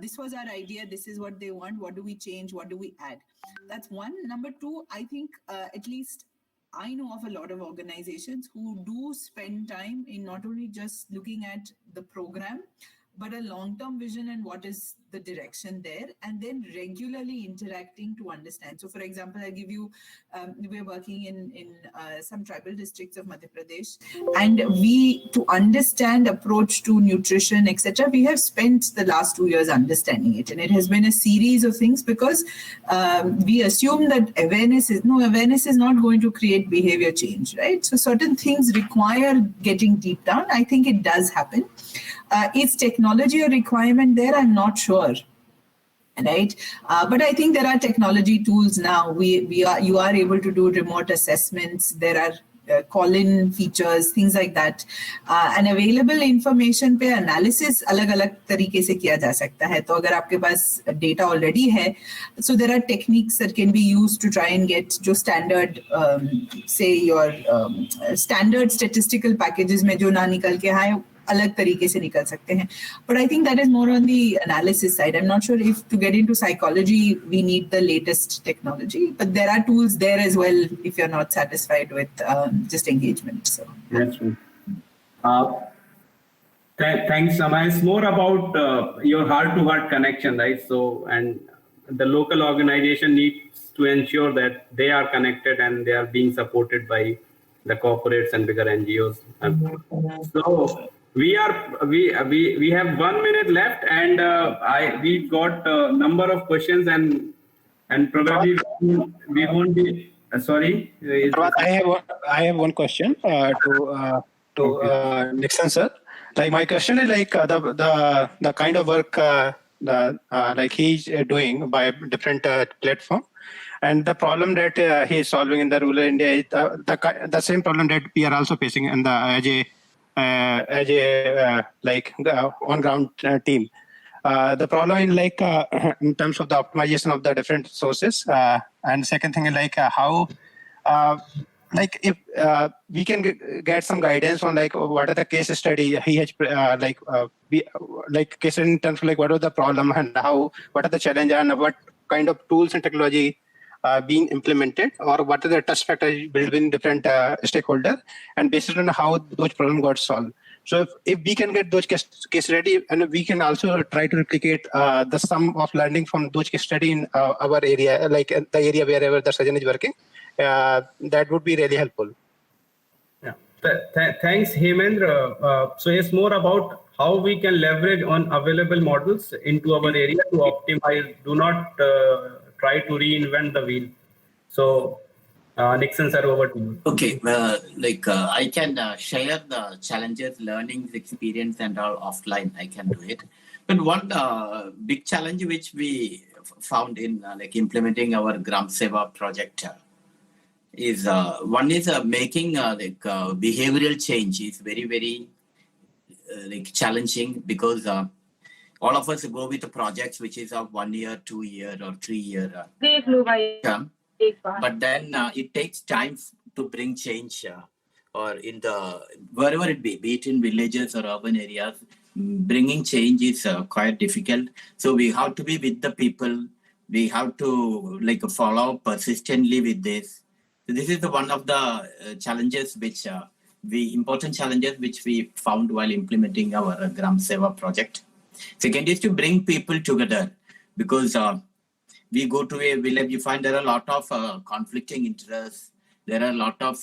This was our idea. This is what they want. What do we change? What do we add? That's one. Number two, I think at least I know of a lot of organizations who do spend time in not only just looking at the program, but a long-term vision and what is the direction there, and then regularly interacting to understand. So for example, I'll give you, we're working in some tribal districts of Madhya Pradesh, and to understand approach to nutrition, etc., we have spent the last 2 years understanding it. And it has been a series of things because we assume that awareness is not going to create behavior change, right? So certain things require getting deep down. I think it does happen. Is technology a requirement there? I'm not sure. right? But I think there are technology tools now. You are able to do remote assessments. There are call-in features, things like that. And available information पे analysis अलग-अलग तरीके से किया जा सकता है. तो अगर आपके पास data already है, so there are techniques that can be used to try and get जो standard, say your standard statistical packages में जो ना निकल के आए अलग तरीके से निकल सकते हैं. But I think that is more on the analysis side. I'm not sure if to get into psychology, we need the latest technology, but there are tools there as well if you're not satisfied with just engagement. So that's right. Thanks, Sama. It's more about your heart-to-heart connection, right? So, and the local organization needs to ensure that they are connected and they are being supported by the corporates and bigger NGOs. So we have 1 minute left, and we got a number of questions, and probably we won't be sorry. I have one question to Nixon sir. Like my question is like the kind of work like he's doing by different platform, and the problem that he is solving in the rural India is the same problem that we are also facing in the as a like the on ground team. The problem is like in terms of the optimization of the different sources, and second thing is like how like if we can get some guidance on like what are the case study he has like case in terms of like what was the problem and what are the challenge and what kind of tools and technology being implemented, or what are the trust factors built in different stakeholders, and based on how those problems got solved. So if we can get those case study, and we can also try to replicate the sum of learning from those case study in our area, like the area wherever the surgeon is working, that would be really helpful. Yeah, thanks, Hemendra. So it's more about how we can leverage on available models into our area to optimize. Do not try to reinvent the wheel. So Nixon sir, over to you. Okay, I can share the challenges, learnings, experience, and all offline. I can do it. But one big challenge which we found in like implementing our Gram Seva project is one is making behavioral change is very like challenging, because all of us go with the projects which is of 1 year, 2 year, or 3 year term. But then it takes time to bring change, or in the wherever it be it in villages or urban areas, bringing change is quite difficult. So we have to be with the people. We have to like follow persistently with this. So this is one of the challenges which important challenges which we found while implementing our Gram Seva project. Second is to bring people together, because we go to a village, you find there are a lot of conflicting interests. There are a lot of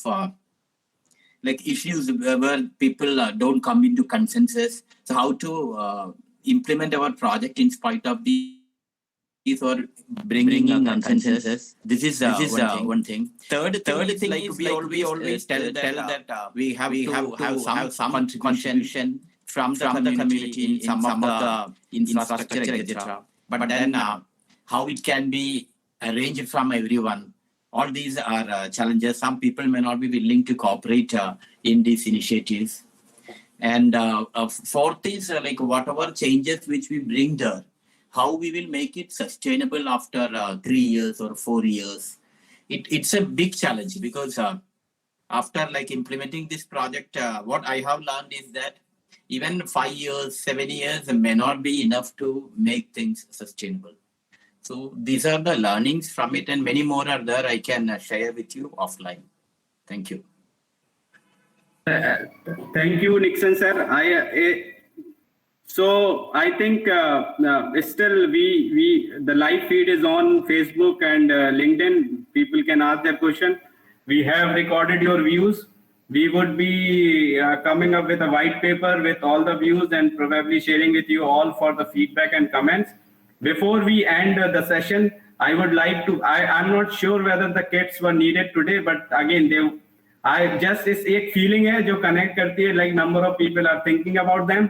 like issues where people don't come into consensus. So how to implement our project in spite of these, or bringing consensus. This is one thing. Third thing like is we always tell that we have to have some contribution from the community in some of the infrastructure, etc. But then how it can be arranged from everyone. All these are challenges. Some people may not be willing to cooperate in these initiatives. And fourth is like whatever changes which we bring there, how we will make it sustainable after 3 years or 4 years. It's a big challenge, because after like implementing this project, what I have learned is that even 5 years, 7 years may not be enough to make things sustainable. So these are the learnings from it, and many more are there I can share with you offline. Thank you. Thank you, Nixon sir. So I think still the live feed is on Facebook and LinkedIn. People can ask their question. We have recorded your views. We would be coming up with a white paper with all the views and probably sharing with you all for the feedback and comments. Before we end the session, I would like to, I'm not sure whether the kits were needed today, but again, I just इस एक feeling है जो connect करती है, like number of people are thinking about them.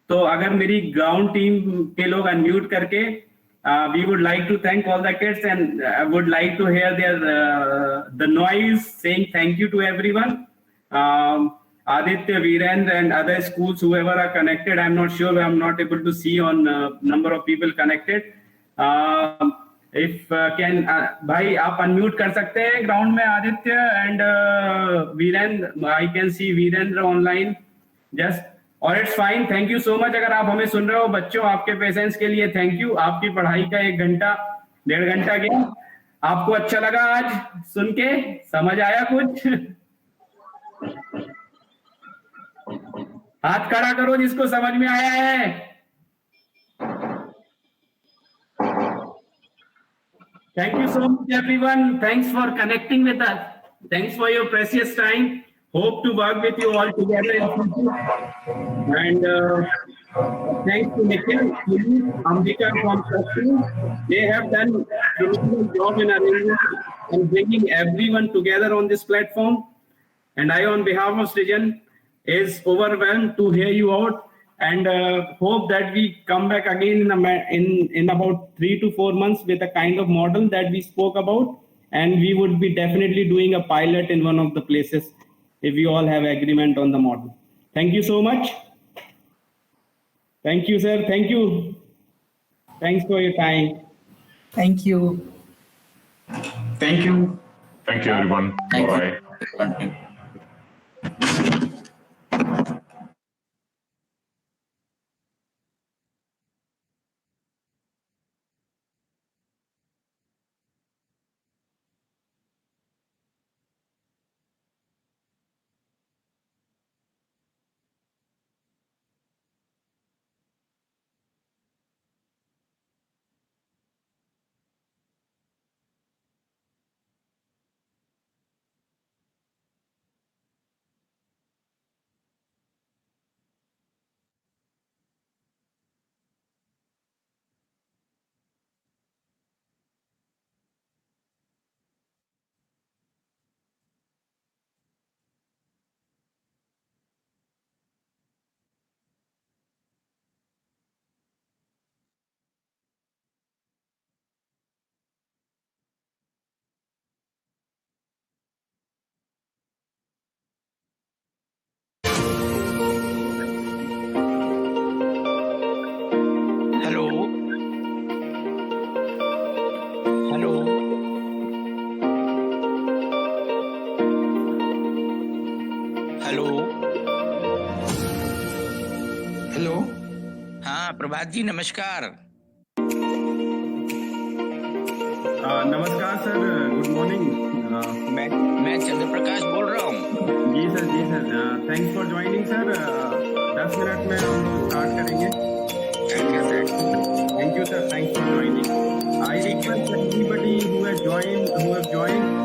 तो अगर मेरी ground team के लोग unmute करके we would like to thank all the kids, and I would like to hear their the noise saying thank you to everyone. Aditya, Virendra, and other schools, whoever are connected. I'm not sure. I'm not able to see on number of people connected. If can, भाई आप unmute कर सकते हैं ground में Aditya and Virendra. I can see Virendra online. Just और it's fine. Thank you so much. अगर आप हमें सुन रहे हो बच्चों, आपके पेशेंस के लिए थैंक यू. आपकी पढ़ाई का 1 घंटा 1.5 घंटा गया. आपको अच्छा लगा आज सुन के? समझ आया कुछ? हाथ खड़ा करो जिसको समझ में आया है. Thank you so much, everyone. Thanks for connecting with us. Thanks for your precious time. Hope to work with you all together in future. And thanks to Nikhil, Ambika from Trustee. They have done a phenomenal job in arranging and bringing everyone together on this platform. And I, on behalf of Srijan, is overwhelmed to hear you out, and hope that we come back again in about 3 to 4 months with a kind of model that we spoke about, and we would be definitely doing a pilot in one of the places if we all have agreement on the model. Thank you so much. Thank you, sir. Thank you. Thanks for your time. Thank you. Thank you. Thank you, everyone. Bye. प्रभात जी नमस्कार. नमस्कार sir, good morning. मैं चंद्र प्रकाश बोल रहा हूँ. जी sir, जी sir. Thanks for joining sir. 10 minute में हम स्टार्ट करेंगे. Thank you sir. Thanks for joining. I request everybody who has joined